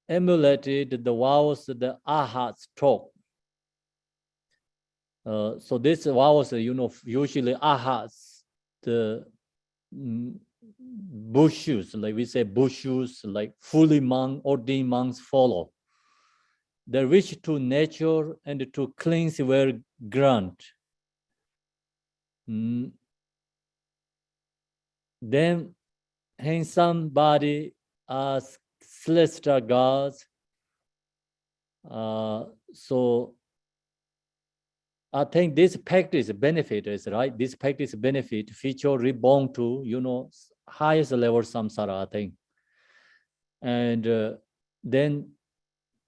emulated the vows the Arhats taught. So this vows, you know, usually Arhats, the Bushus, like we say Bushus, like fully ordained monks follow. The wish to nature and to cleanse were grant. Then handsome body as celestial gods. So I think this practice benefit is right. This practice benefit future reborn to, you know, highest level samsara, I think. And then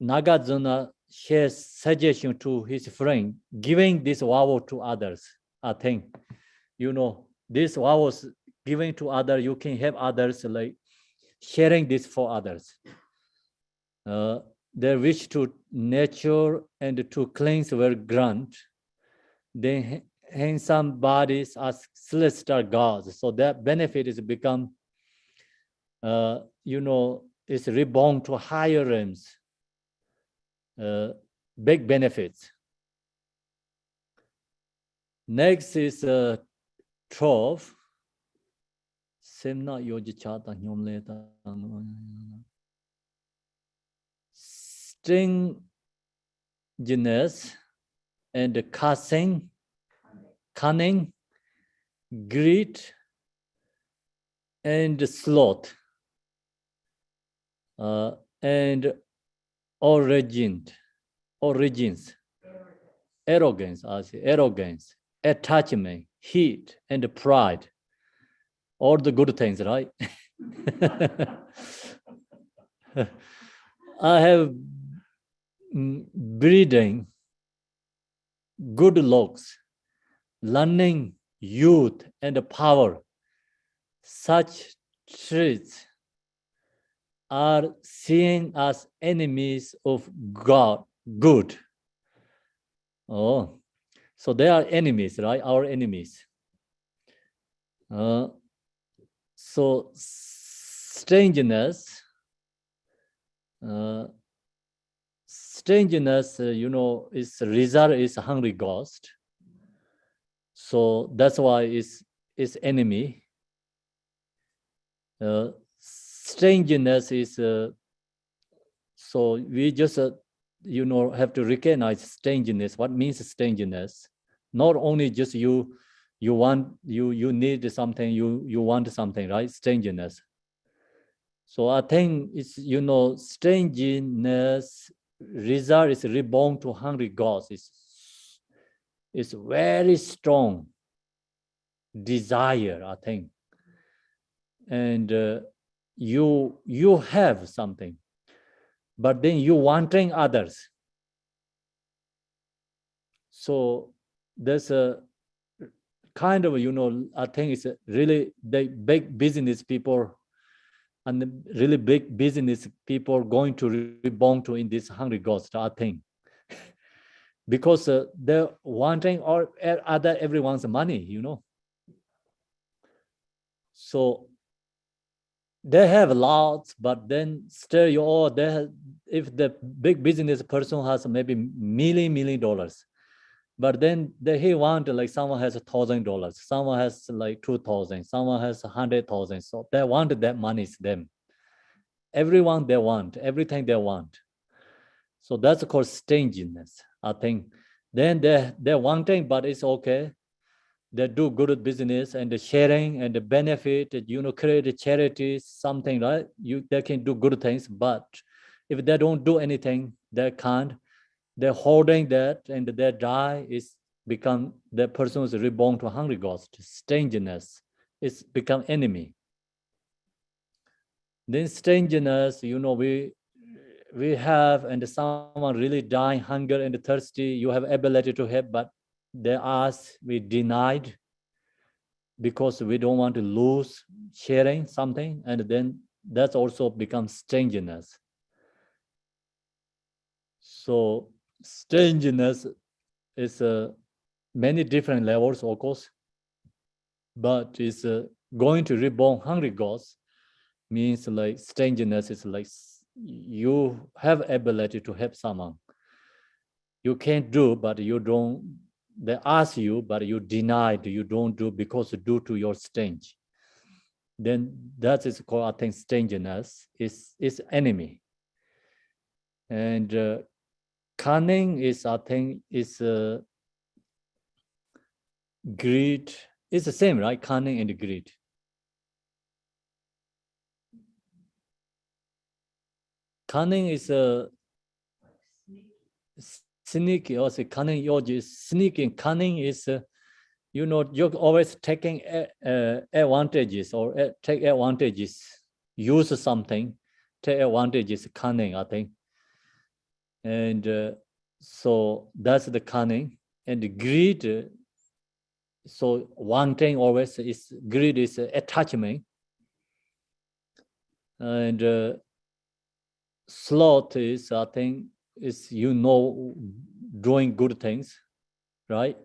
Nagarjuna shares suggestion to his friend, giving this vow to others, I think. You know, this vow was given to others, you can have others like sharing this for others. Their wish to nature and to cleanse were grant. Then handsome bodies as celestial gods. So that benefit is become, you know, is reborn to higher realms. Big benefits. Next is 12. Semna yojichata nyomleta. Stinginess and cunning greed, and sloth, and origins, arrogance, attachment, heat, and pride. All the good things, right? I have breeding, good looks, learning, youth, and power. Such traits are seen as enemies of God, good. Oh, so they are enemies, right? Our enemies. So strangeness, is result is hungry ghost. So that's why it's enemy. Strangeness is so we just have to recognize strangeness. What means strangeness? Not only just you need something, you want something, right? Strangeness. So I think it's strangeness result is reborn to hungry gods. It's very strong desire, I think. And you have something, but then you wanting others. So there's a kind of, I think it's really the big business people and the really big business people going to reborn to in this hungry ghost, I think. Because they're wanting or other everyone's money, So they have lots, but then still if the big business person has maybe million dollars, but then he want like someone has $1,000, someone has like 2,000, someone has 100,000. So they want that money is them. Everyone they want, everything they want. So that's called stinginess, I think. Then they're wanting, but it's okay. They do good business and the sharing and the benefit, create charities, something, right? They can do good things, but if they don't do anything, they can't. They're holding that and they die, the person is reborn to hungry ghost. Strangeness, it's become enemy. Then strangeness, we have, and someone really dying, hunger and thirsty, you have ability to help, but they ask, we denied because we don't want to lose sharing something, and then that's also becomes strangeness. So strangeness is many different levels, of course, but it's going to reborn hungry ghosts means like strangeness is like you have ability to help someone. You can't do, but you don't. They ask you, but you denied. You don't do because due to your strange. Then that is called, I think, strangeness is enemy. And cunning is, I think, is greed. It's the same, right? Cunning and greed. Cunning is a sneaky, or say cunning yogi is sneaking. Cunning is, you're always taking advantages or take advantages, use something, take advantages, cunning, I think. And so that's the cunning. And the greed, so wanting always is, greed is attachment. And sloth is, I think, is doing good things, right?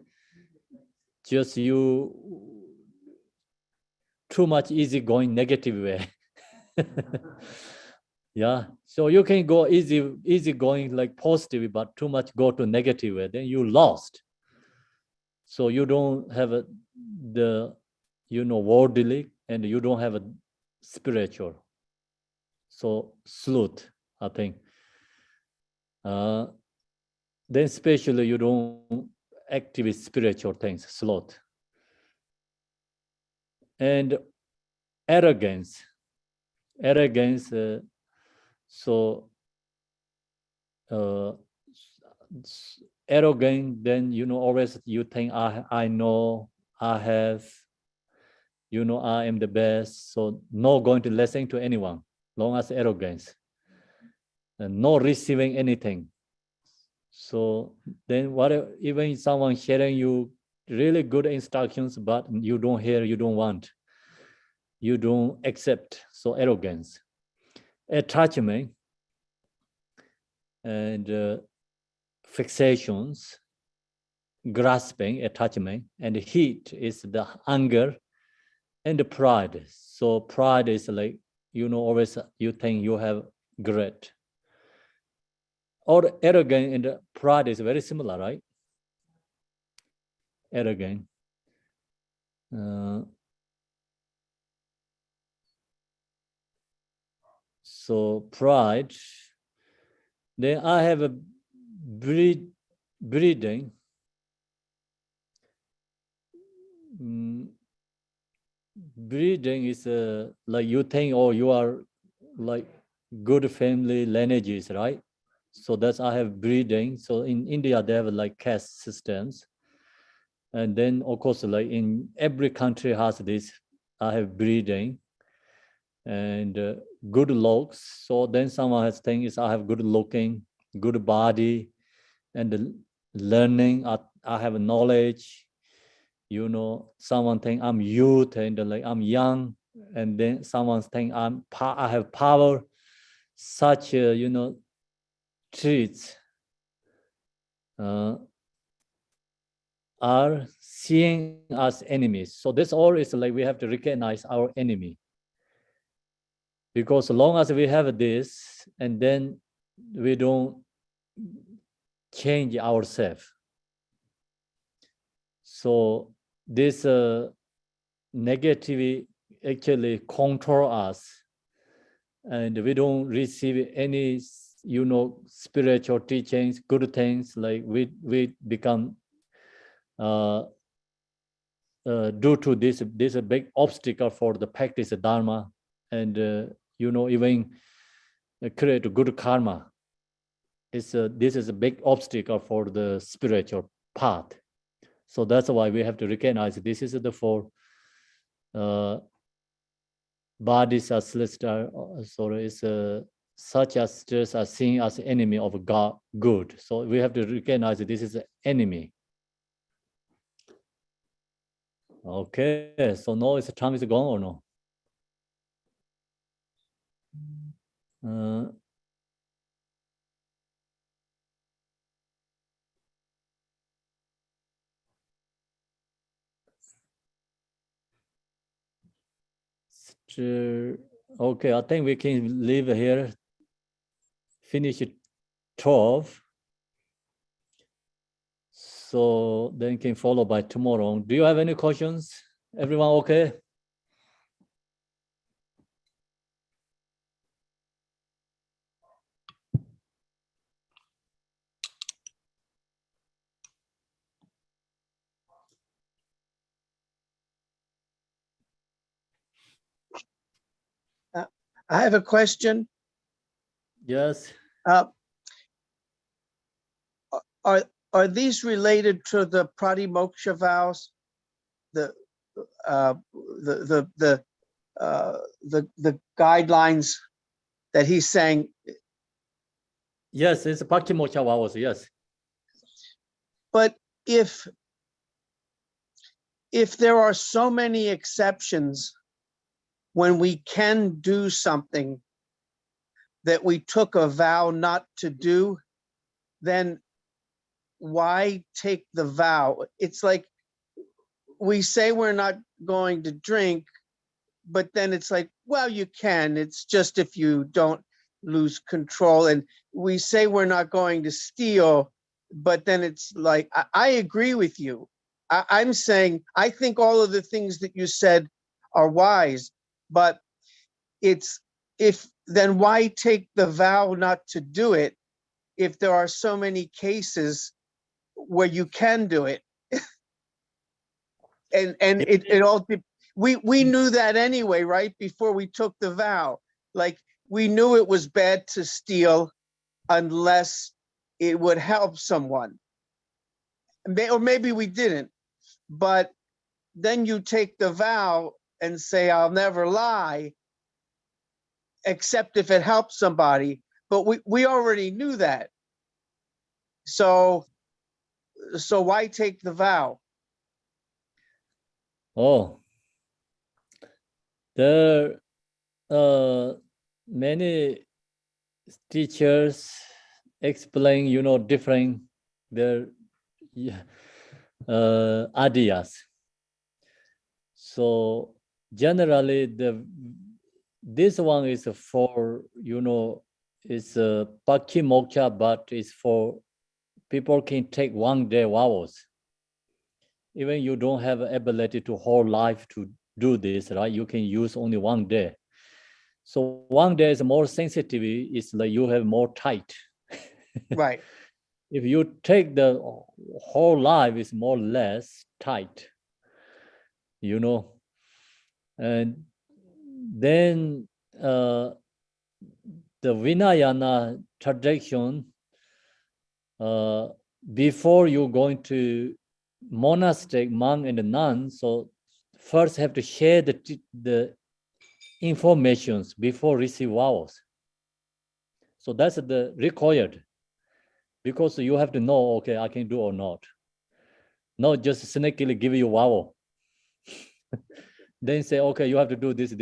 Just you too much easy going negative way. Yeah, so you can go easy going like positive, but too much go to negative way, then you lost. So you don't have the worldly, and you don't have a spiritual. So sloth, I think. Then especially you don't activate spiritual things, sloth. and arrogance. Arrogance. So arrogant, then always you think I know, I have, I am the best. So no going to listen to anyone, long as arrogance, and no receiving anything. So then even someone sharing you really good instructions, but you don't hear, you don't want, you don't accept. So arrogance, attachment, and fixations, grasping, attachment, and heat is the anger, and the pride. So pride is like, always you think you have great. Or arrogant and pride is very similar, right? Arrogant. So pride. Then I have a breeding. Breeding is like you think, oh, you are like good family lineages, right? So that's I have breeding. So in India they have like caste systems, and then of course like in every country has this. I have breeding and good looks. So then someone has thing is I have good looking, good body, and learning. I have knowledge. Someone think I'm youth and like I'm young, and then someone think I have power. Such traits are seeing us enemies. So this all is like we have to recognize our enemy, because as long as we have this, and then we don't change ourselves. So this negativity actually control us, and we don't receive any spiritual teachings, good things. Like we become due to this a big obstacle for the practice of dharma, and even create good karma. This is a big obstacle for the spiritual path. So that's why we have to recognize this is the four bodies are celestial. Sorry, is such as just are seen as enemy of God, good. So we have to recognize this is an enemy. Okay, so now is time is gone or no? Okay, I think we can leave here. Finish it 12. So then can follow by tomorrow. Do you have any questions? Everyone okay? I have a question. Yes. Are these related to the pratimoksha vows? The guidelines that he's saying? Yes, it's Pakimocha vows, yes. But if there are so many exceptions when we can do something that we took a vow not to do, then why take the vow? It's like we say we're not going to drink, but then it's like, well, you can. It's just if you don't lose control. And we say we're not going to steal, but then it's like, I agree with you. I'm saying, I think all of the things that you said are wise, but then why take the vow not to do it if there are so many cases where you can do it? And it all we knew that anyway, right? Before we took the vow, like we knew it was bad to steal unless it would help someone. Or maybe we didn't, but then you take the vow and say, I'll never lie, except if it helps somebody. But we already knew that. So why take the vow? Oh, there many teachers explain, different their ideas. So generally, this one is for, it's a Pakhi Moksha, but it's for people can take 1 day vows. Even you don't have ability to whole life to do this, right? You can use only 1 day. So 1 day is more sensitive. It's like you have more tight. Right. If you take the whole life, it's more or less tight, And then the Vinayana tradition, before you going to monastic, monk and nun, so first have to share the informations before receive vows. So that's the required, because you have to know, okay, I can do or not. Not just sneakily give you vow. Then say, okay, you have to do this.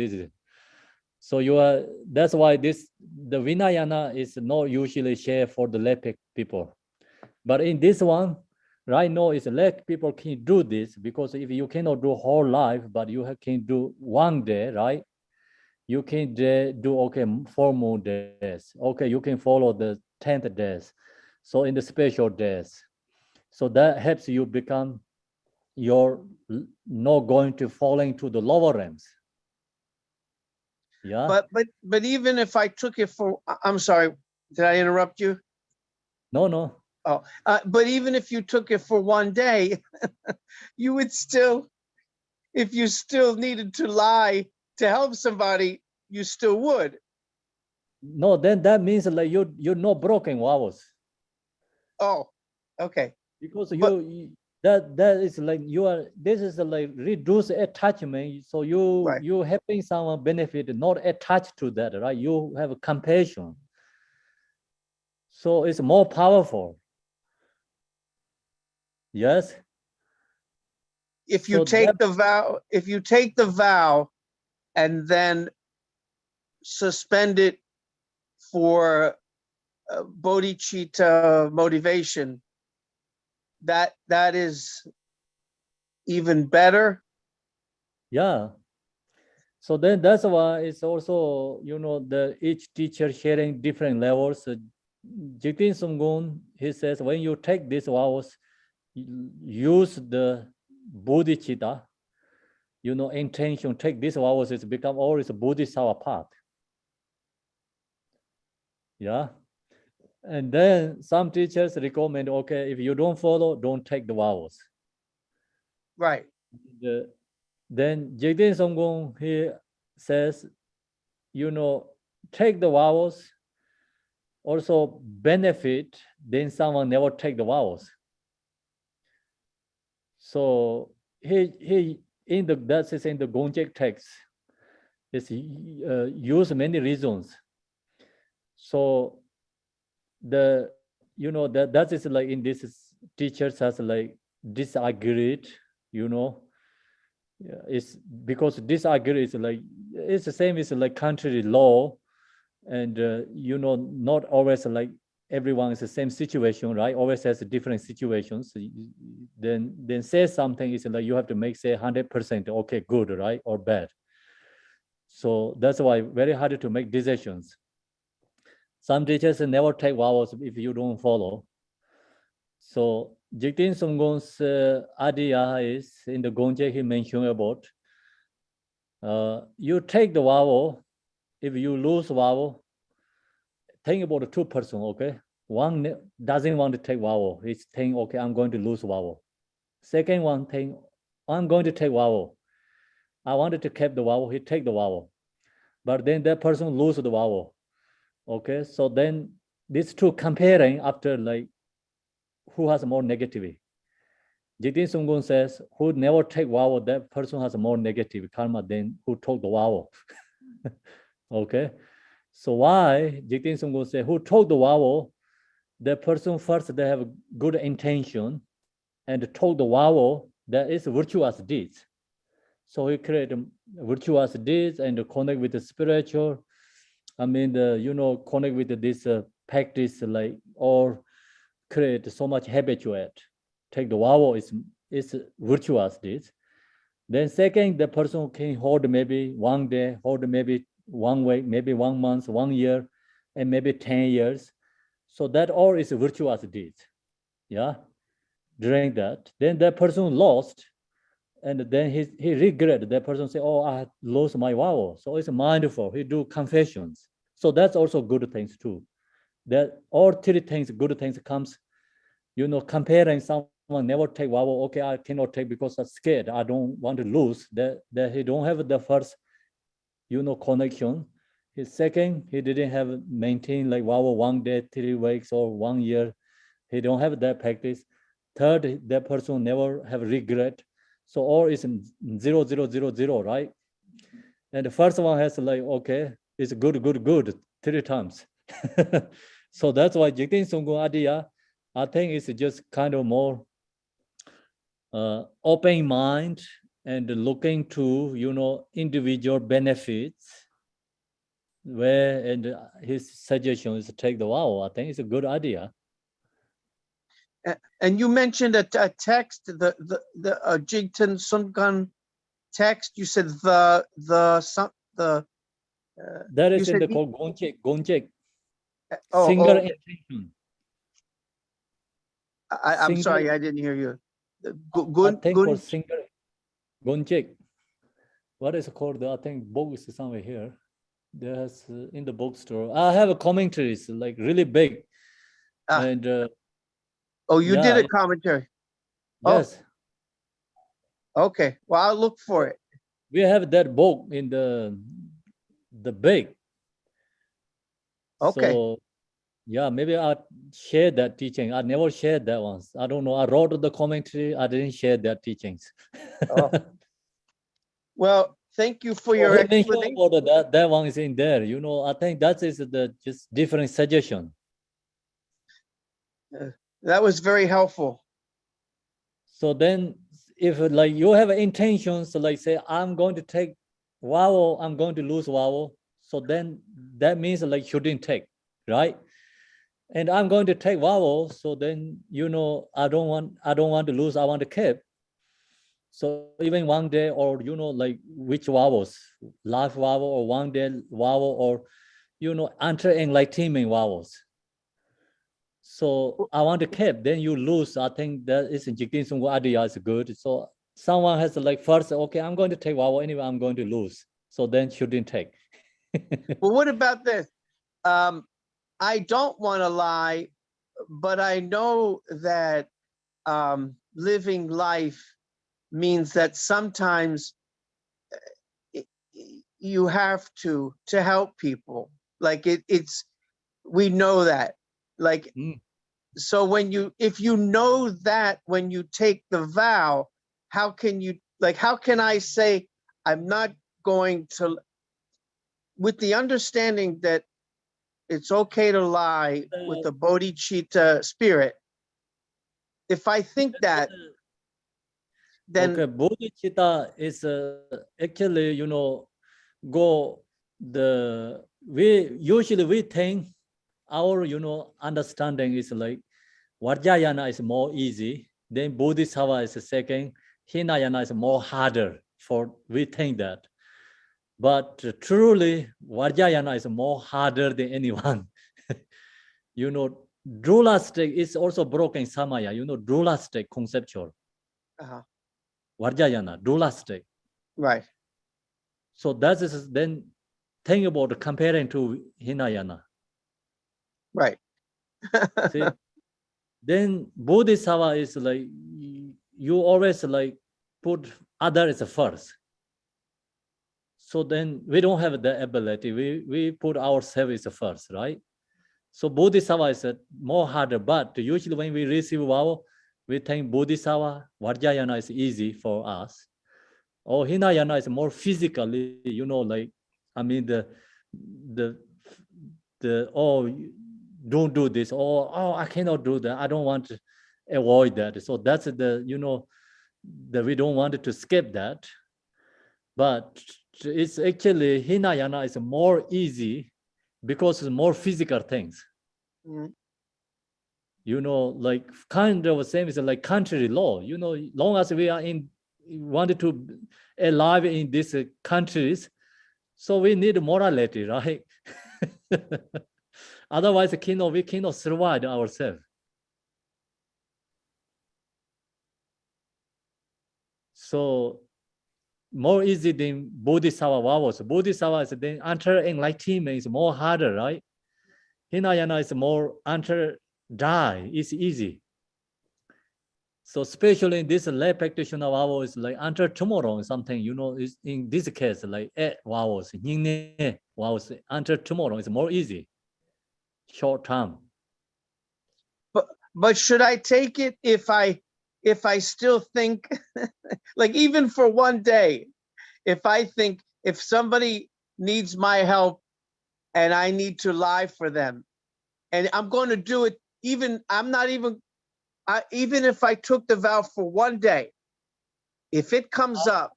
So that's why the Vinayana is not usually shared for the lay people. But in this one, right now, it's lay people can do this, because if you cannot do whole life, but you can do 1 day, right? You can do, okay, 4 more days. Okay, you can follow the 10th days. So in the special days. So that helps you become, you're not going to fall into the lower realms. Yeah. But even if I took it for, I'm sorry, did I interrupt you? No. Oh, but even if you took it for 1 day, you would still, if you still needed to lie to help somebody, you still would. No, then that means like you're not broken vows. Oh, okay. Because that is like this is like reduce attachment. So Right. you helping someone benefit, not attached to that, right? You have a compassion. So it's more powerful. Yes. If you take the vow and then suspend it for bodhicitta motivation, that is even better. Yeah. So then that's why it's also, each teacher sharing different levels. Jigten Sumgun, he says, when you take these vows, use the bodhicitta, intention, take these vows, it's become always a bodhisattva path. Yeah. And then some teachers recommend, okay, if you don't follow, don't take the vows. Right. Then Jigten Sumgun, he says, take the vows, also benefit, then someone never take the vows. So he in the Gonjek text, is use many reasons. So that is like in this teachers has like disagreed, it's because disagree is like it's the same as like country law, and not always like everyone is the same situation, right? Always has different situations. Then say something is like you have to make say 100% okay, good, right, or bad. So that's why very hard to make decisions. Some teachers never take vows if you don't follow. So Jigten Sumgon's idea is in the Gonje he mentioned about you take the vow. If you lose vow, think about the 2 person, okay? One doesn't want to take vow. He's saying, okay, I'm going to lose vow. Second one think, I'm going to take vow. I wanted to keep the vow, he take the vow. But then that person lose the vow. Okay, so then these two comparing after like who has more negativity. Jigten Sunggun says, who never take vow, that person has more negative karma than who took the vow. Okay, so why Jigten Sunggun say, who took the vow, that person first, they have good intention and told the vow, that is virtuous deeds. So he create virtuous deeds and connect with the spiritual. I mean, connect with this practice, like, or create so much habituate. Take the vow is virtuous deeds. Then second, the person can hold maybe one day, hold maybe 1 week, maybe 1 month, 1 year, and maybe 10 years. So that all is virtuous deeds. Yeah. During that, then that person lost, and then he regret. That person say, "Oh, I lost my vow." So it's mindful. He do confessions. So that's also good things too. That all three things, good things comes. Comparing someone never take vow. Okay, I cannot take because I'm scared. I don't want to lose. That he don't have the first, connection. His second, he didn't have maintain like vow 1 day, 3 weeks, or 1 year. He don't have that practice. Third, that person never have regret. So all is 0, 0, 0, 0, right? And the first one has like, okay, it's good, good, good, 3 times. So that's why Jigten Sunggun idea, I think it's just kind of more open mind and looking to, individual benefits. And his suggestion is to take the vow. I think it's a good idea. And you mentioned a text, the Jigten Sunggun text. You said That you is in said the called Gonjek. oh, Single oh, intention. I'm Single- sorry, I didn't hear you. I think for single Gonjek. What is it called? I think book is somewhere here. There's in the bookstore. I have a commentaries like really big. Ah. And Oh, you did yeah, a commentary. Oh. yes, Okay, well, I'll look for it. we have that book in the big. Okay. So yeah, maybe I share that teaching. I never shared that once. I don't know. I wrote the commentary. I didn't share that teachings. Oh. Well, thank you for So your he mentioned explanation. about that one is in there. I think that is the just different suggestion. That was very helpful. So then if like you have intentions, like say, I'm going to take vow, I'm going to lose vow. So then that means like shouldn't take, right? And I'm going to take vow. So then, I don't want to lose, I want to keep. So even 1 day or, like which vows, life vow or 1 day vow or, enter enlightenment vows. So I want to keep, then you lose. I think that is in Jigten Sunggun idea is good. So someone has to like first, okay, I'm going to take vow anyway, I'm going to lose. So then shouldn't take. Well, what about this? I don't want to lie, but I know that living life means that sometimes you have to help people. Like we know that. Like, so if you know that when you take the vow, how can I say I'm not going to, with the understanding that it's okay to lie with the bodhicitta spirit. If I think that, then okay, bodhicitta is actually, we think our, understanding is like Vajrayana is more easy, then Bodhisattva is the second, Hinayana is more harder we think that. But truly, Vajrayana is more harder than anyone. Dualistic is also broken Samaya, dualistic conceptual. Vajrayana, dualistic. right. So that is then think about comparing to Hinayana. Right. See, then Bodhisattva is like, you always like put others first. So then we don't have the ability. We put ourselves first, right? So Bodhisattva is more harder, but usually when we receive vow, we think Bodhisattva, Vajrayana is easy for us. Or Hinayana is more physically, you know, like, I mean, the oh, don't do this, or oh, I cannot do that. I don't want to avoid that. So that's the, you know, that we don't want to skip that. But it's actually Hinayana is more easy because it's more physical things. Mhm. You know, like kind of same is like country law. You know, long as we are wanted to alive in these countries, so we need morality, right? Otherwise, we cannot survive ourselves. So more easy than Bodhisattva vows. Bodhisattva is then enter enlightenment is more harder, right? Hinayana is more enter die. It's easy. So especially in this lay practitioner vow is like enter tomorrow something, you know, is in this case like vows, vows enter tomorrow is more easy, short term. But should I take it if I still think, like even for one day, if I think if somebody needs my help and I need to lie for them, and I'm going to do it, even even if I took the vow for one day, if it comes up,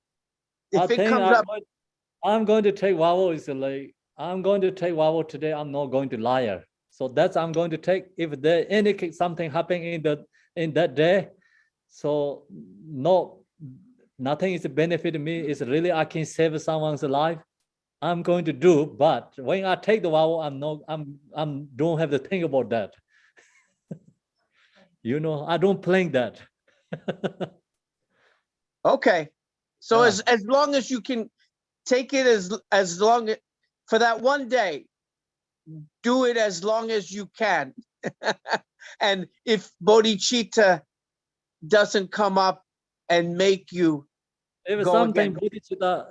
I'm going to take vow is like, I'm going to take vow today, I'm not going to lie. So that's I'm going to take, if there any something happening in that day, so nothing is benefit me, it's really I can save someone's life, I'm going to do. But when I take the vow, I'm don't have to think about that. You know, I don't plan that. okay. So Yeah. as long as you can take it as long for that one day, do it as long as you can. And if bodhicitta doesn't come up and make you If go something again.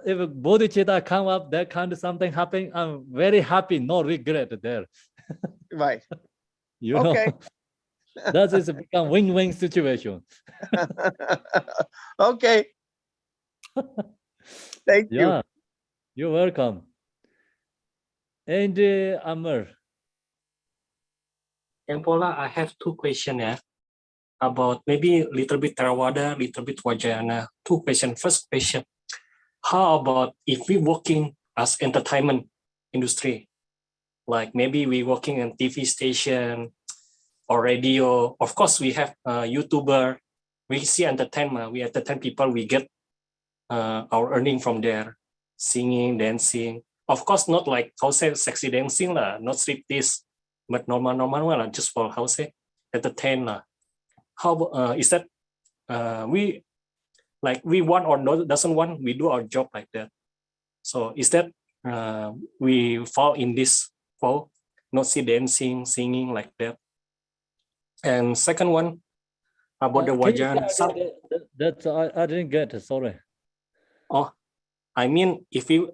if bodhicitta come up, that kind of something happen, I'm very happy, no regret there. Right. You Okay. know, that is become win-win situation. Okay. Thank you. Yeah, you're welcome. And Amar. Kempola, I have two questions about maybe a little bit Theravada, little bit Vajrayana. Two questions. First question, how about if we working as entertainment industry? Like maybe we working in TV station or radio. Of course, we have YouTuber. We see entertainment. We entertain people. We get our earning from there, singing, dancing. Of course, not like how say sexy dancing lah, not striptease, but normal one lah, just for how say entertain lah. How is that? We want or doesn't want, we do our job like that. So is that we fall in this fall, not see dancing, singing like that. And second one about the Vajrayana. That I didn't get. Sorry. Oh, I mean, if you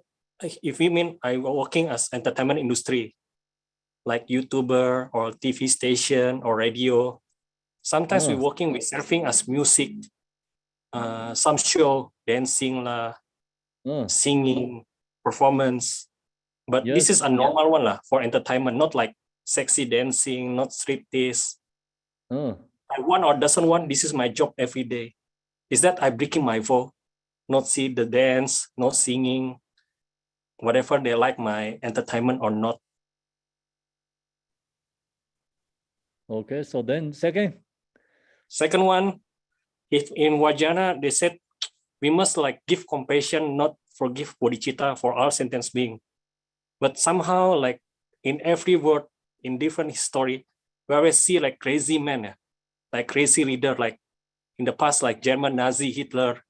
mean I working as entertainment industry, like YouTuber or TV station or radio, sometimes we working with surfing as music, some show, dancing lah, singing, performance. But this is a normal one lah for entertainment, not like sexy dancing, not striptease. I want or doesn't want, this is my job every day. Is that I breaking my vow? Not see the dance, not singing, whatever they like my entertainment or not. Okay, so then second one, if in Vajrayana they said we must like give compassion, not forgive bodhicitta for our sentence being. But somehow like in every word, in different history, we always see like crazy men, like crazy leader, like in the past, like German Nazi, Hitler.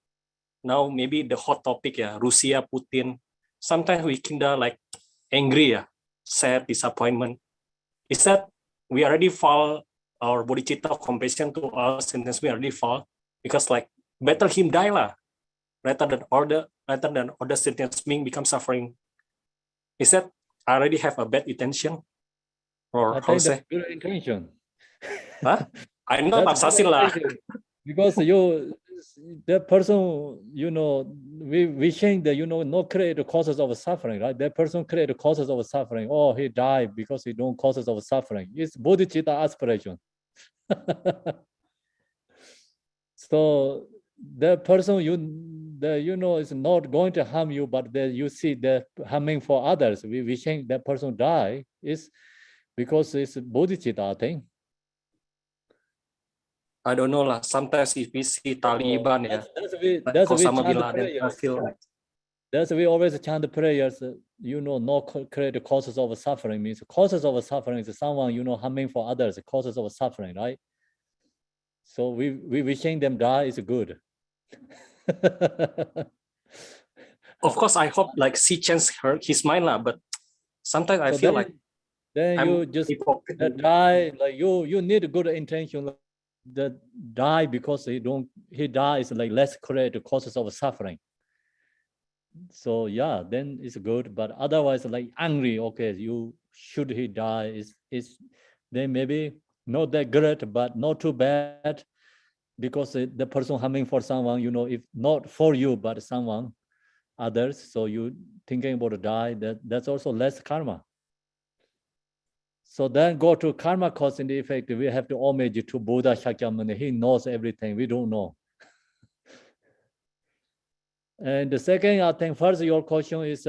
Now maybe the hot topic, Russia, Putin. Sometimes we kinda like angry, sad, disappointment. Is that we already fall our bodhicitta compassion to us, and we already fall because like better him die lah, rather than order rather than other sentient being become suffering. Is that I already have a bad intention? Or I how think say? that's good intention. Huh? I know That's Pak good Sasil lah. intention. Because that person, we think that, not create the causes of suffering, right? That person create the causes of suffering. Oh, he died because he don't causes of suffering. It's bodhicitta aspiration. So the person is not going to harm you, but you see the harming for others. We think that person die is because it's bodhicitta, I think. I don't know lah. Sometimes if we see Taliban, That's we Osama bin chant Laden, I prayers. feel That's we always chant prayers. Not create the causes of suffering means causes of suffering is someone harming for others. Causes of suffering, right? So we wishing them die is good. of course I hope like she changed his mind lah. But sometimes I So feel like then I'm you just hypocrite. die, like you need good intention. Like, that die because he dies like less create the causes of suffering. So yeah, then it's good. But otherwise, like angry, okay, should he die is then maybe not that great, but not too bad, because the person harming for someone, if not for you but someone others, so you thinking about to die, that's also less karma. So then go to karma cause and effect. We have to homage to Buddha Shakyamuni. He knows everything. We don't know. And the second, I think first your question is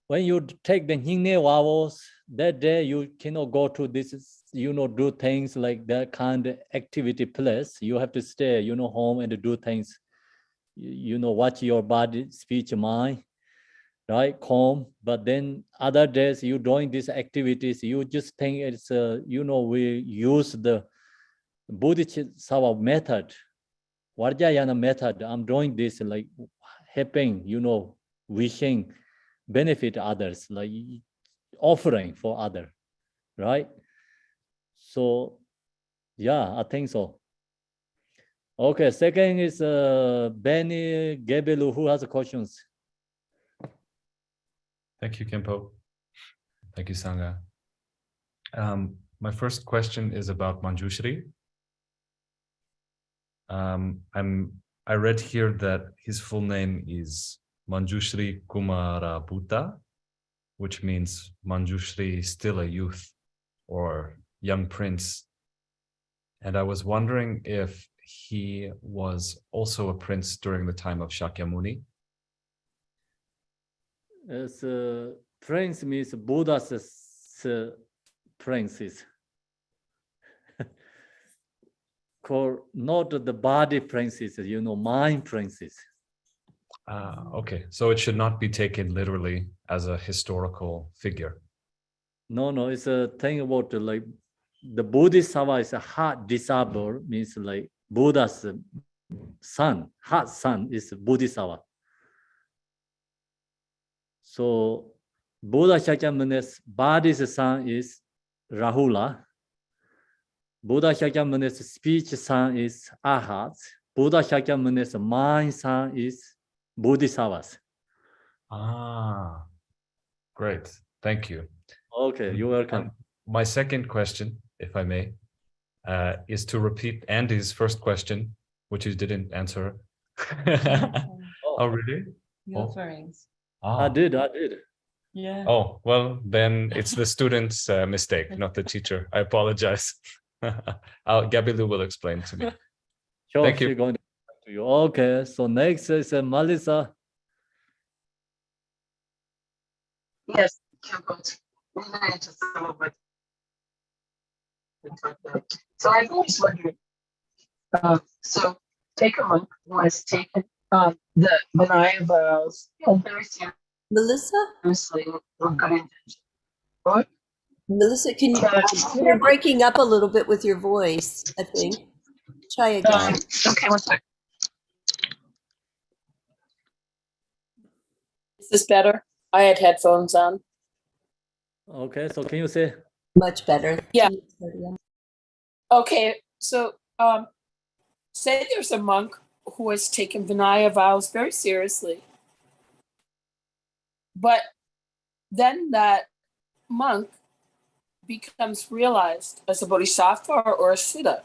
when you take the Hingne vows, that day you cannot go to this, do things like that kind of activity place. You have to stay, home and do things, watch your body, speech, mind. Right, calm. But then other days you doing these activities, you just think it's we use the Bodhisattva method, Vajrayana method. I'm doing this like helping, wishing benefit others, like offering for other, right? So yeah, I think so. Okay, second is Benny Gebelu, who has questions. Thank you, Kempo. Thank you, Sangha. My first question is about Manjushri. I read here that his full name is Manjushri Kumara Bhuta, which means Manjushri still a youth or young prince. And I was wondering if he was also a prince during the time of Shakyamuni. As prince means Buddha's princes. Not the body princes, mind princes. Okay, so it should not be taken literally as a historical figure. No, it's a thing about like the Bodhisattva is a heart disabled, means like Buddha's son, heart son is Bodhisattva. So Buddha Shakyamuni's body's son is Rahula. Buddha Shakyamuni's speech son is Arhat. Buddha Shakyamuni's mind son is Bodhisattvas. Ah, great. Thank you. Okay, you're welcome. My second question, if I may, is to repeat Andy's first question, which you didn't answer. Oh, really? The offerings. I did. Yeah. Oh, well, then it's the student's mistake, not the teacher. I apologize. Gabilu will explain to me. Sure, Thank you. she's going to talk to you. Okay, so next is Melissa. Yes. So I've always wondered. So take a monk was taken the Vinaya vows and very Melissa? seriously with good intention. What? Melissa, you're breaking up a little bit with your voice, I think. Try again. Okay, one sec. Is this better? I had headphones on. Okay, so can you say? Much better. Yeah. Okay, so say there's a monk who has taken Vinaya vows very seriously. But then that monk becomes realized as a bodhisattva or a siddha.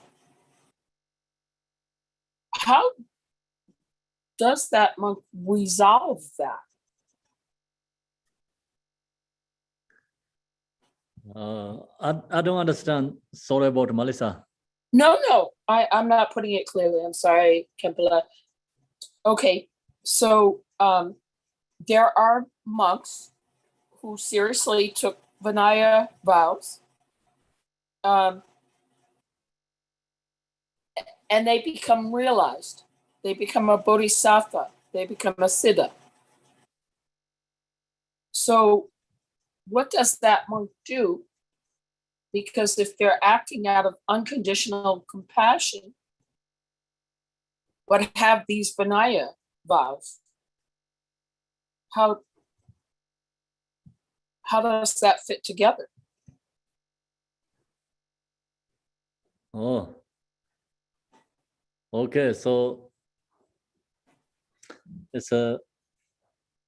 How does that monk resolve that? I don't understand. Sorry about Melissa. No, I'm not putting it clearly. I'm sorry, Kempala. Okay, so there are monks who seriously took Vinaya vows, and they become realized. They become a bodhisattva. They become a siddha. So what does that monk do? Because if they're acting out of unconditional compassion, but have these Vinaya vows, how does that fit together? Oh, okay. So it's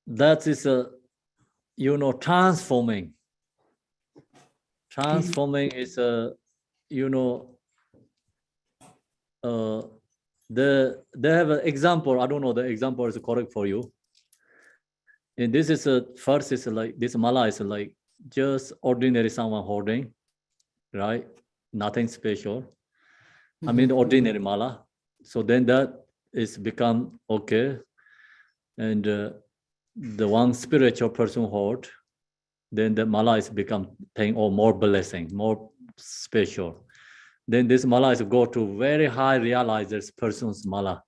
that is transforming. Transforming is they have an example. I don't know the example is correct for you. And this is first is like this mala is like just ordinary someone holding, right? Nothing special. I mean ordinary mala. So then that is become okay, and the one spiritual person hold, then the mala is become thing or more blessing, more special. Then this mala is go to very high realizers person's mala.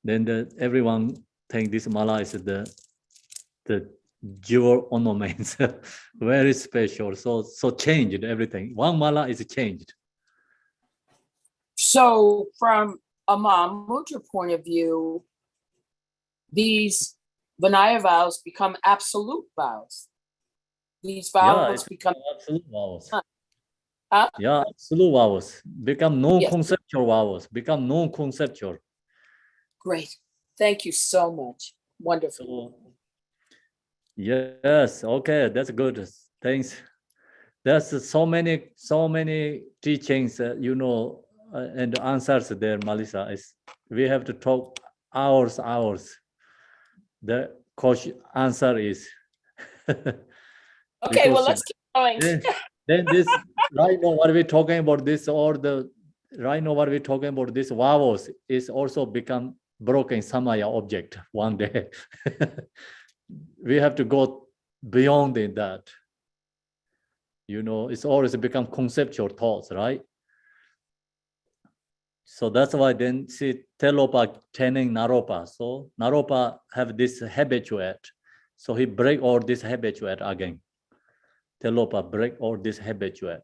Then everyone think this mala is the jewel ornaments, very special. So changed everything. One mala is changed. So from a Mahamudra point of view, these Vinaya vows become absolute vows. These vows become absolute vows. Huh? Yeah, absolute vows. Become non-conceptual vows. Become non-conceptual. Great. Thank you so much. Wonderful. So, yes, okay, that's good. Thanks. There's so many teachings, and answers there, Melissa. We have to talk hours. The answer is. Okay, well, let's keep going. Then this right now what we're talking about this right now what we're talking about this vows is also become broken samaya object one day. We have to go beyond in that. It's always become conceptual thoughts, right? So that's why then see Telopa turning Naropa. So Naropa have this habituate. So he break all this habituate again. Telopa break all this habituate.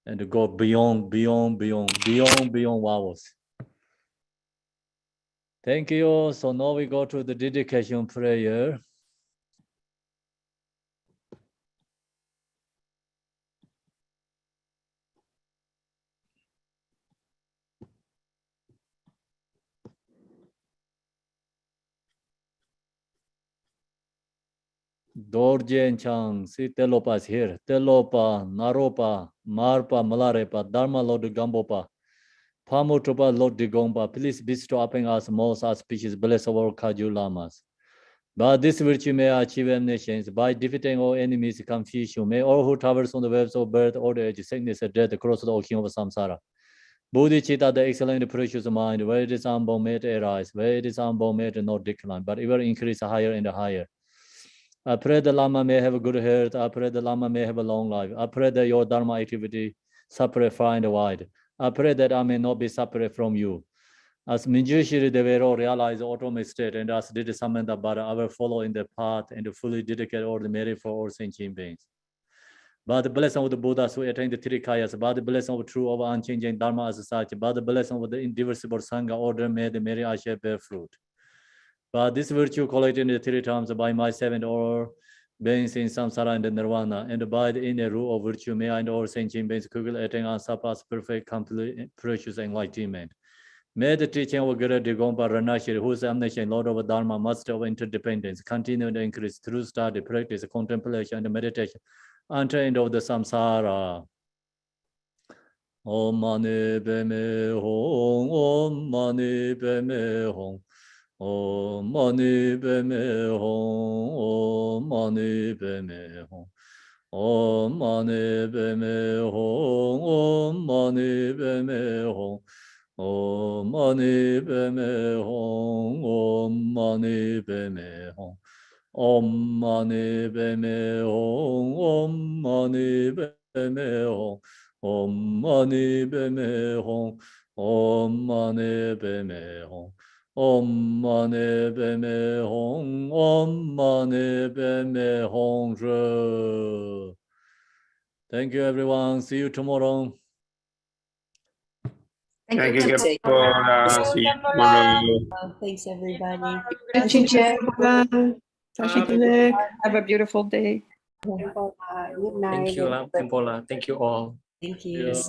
And go beyond vowels. Thank you. So now we go to the dedication prayer. Dorjen Chang, see Telopa is here. Telopa, Naropa, Marpa, Malarepa, Dharma Lord Gambopa, Pamutropa Lord Digompa, please bestow upon us most auspicious bless our Kaju Lamas. By this virtue may achieve nations, by defeating all enemies, confusion, may all who traverse on the webs of birth, old age, sickness, and death, cross the ocean of samsara. Bodhicitta, the excellent precious mind, where it is unborn, may it arise, where it is unborn, may it not decline, but ever increase higher and higher. I pray the Lama may have a good health. I pray the Lama may have a long life. I pray that your Dharma activity separate far and wide. I pray that I may not be separate from you. As Minjushiri Devero realized the ultimate state, and as did Samantha Bhatta, I will follow in the path and fully dedicate all the merit for all sentient beings. By the blessing of the Buddhas who attain the three kayas, by the blessing of true of unchanging Dharma as such, by the blessing of the indivisible Sangha order, may the merit I shall bear fruit. But this virtue collected in the three times by myself and all beings in samsara and the nirvana, and by the inner rule of virtue, may I and all sentient beings quickly attain unsurpassed, perfect, complete, precious enlightenment. May the teaching of Guru Digompa Ranashiri, who is omniscient, Lord of Dharma, Master of interdependence, continue to increase through study, practice, contemplation, and meditation, until end of the samsara. Om Mani Padme Hum, Om Mani Padme Hum, Om Mani Padme Hum, Om Mani Padme Hum, Om Mani Padme Hum, Om Mani Padme Hum, Om Mani Padme Hum, Om Mani Padme Hum, Om Mani Padme Hum, Om Mani Padme Hum, Om Mani Padme Hum, Om Mani Padme Hum, Om Mani Padme Hum, Om Mani Padme Hum. Thank you, everyone. See you tomorrow. Thank you, Take Kepora. See you tomorrow. Thanks, everybody. Teacher. Have a beautiful day. Good night. Thank you, Lam Tempola. Thank you all. Thank you. Yeah.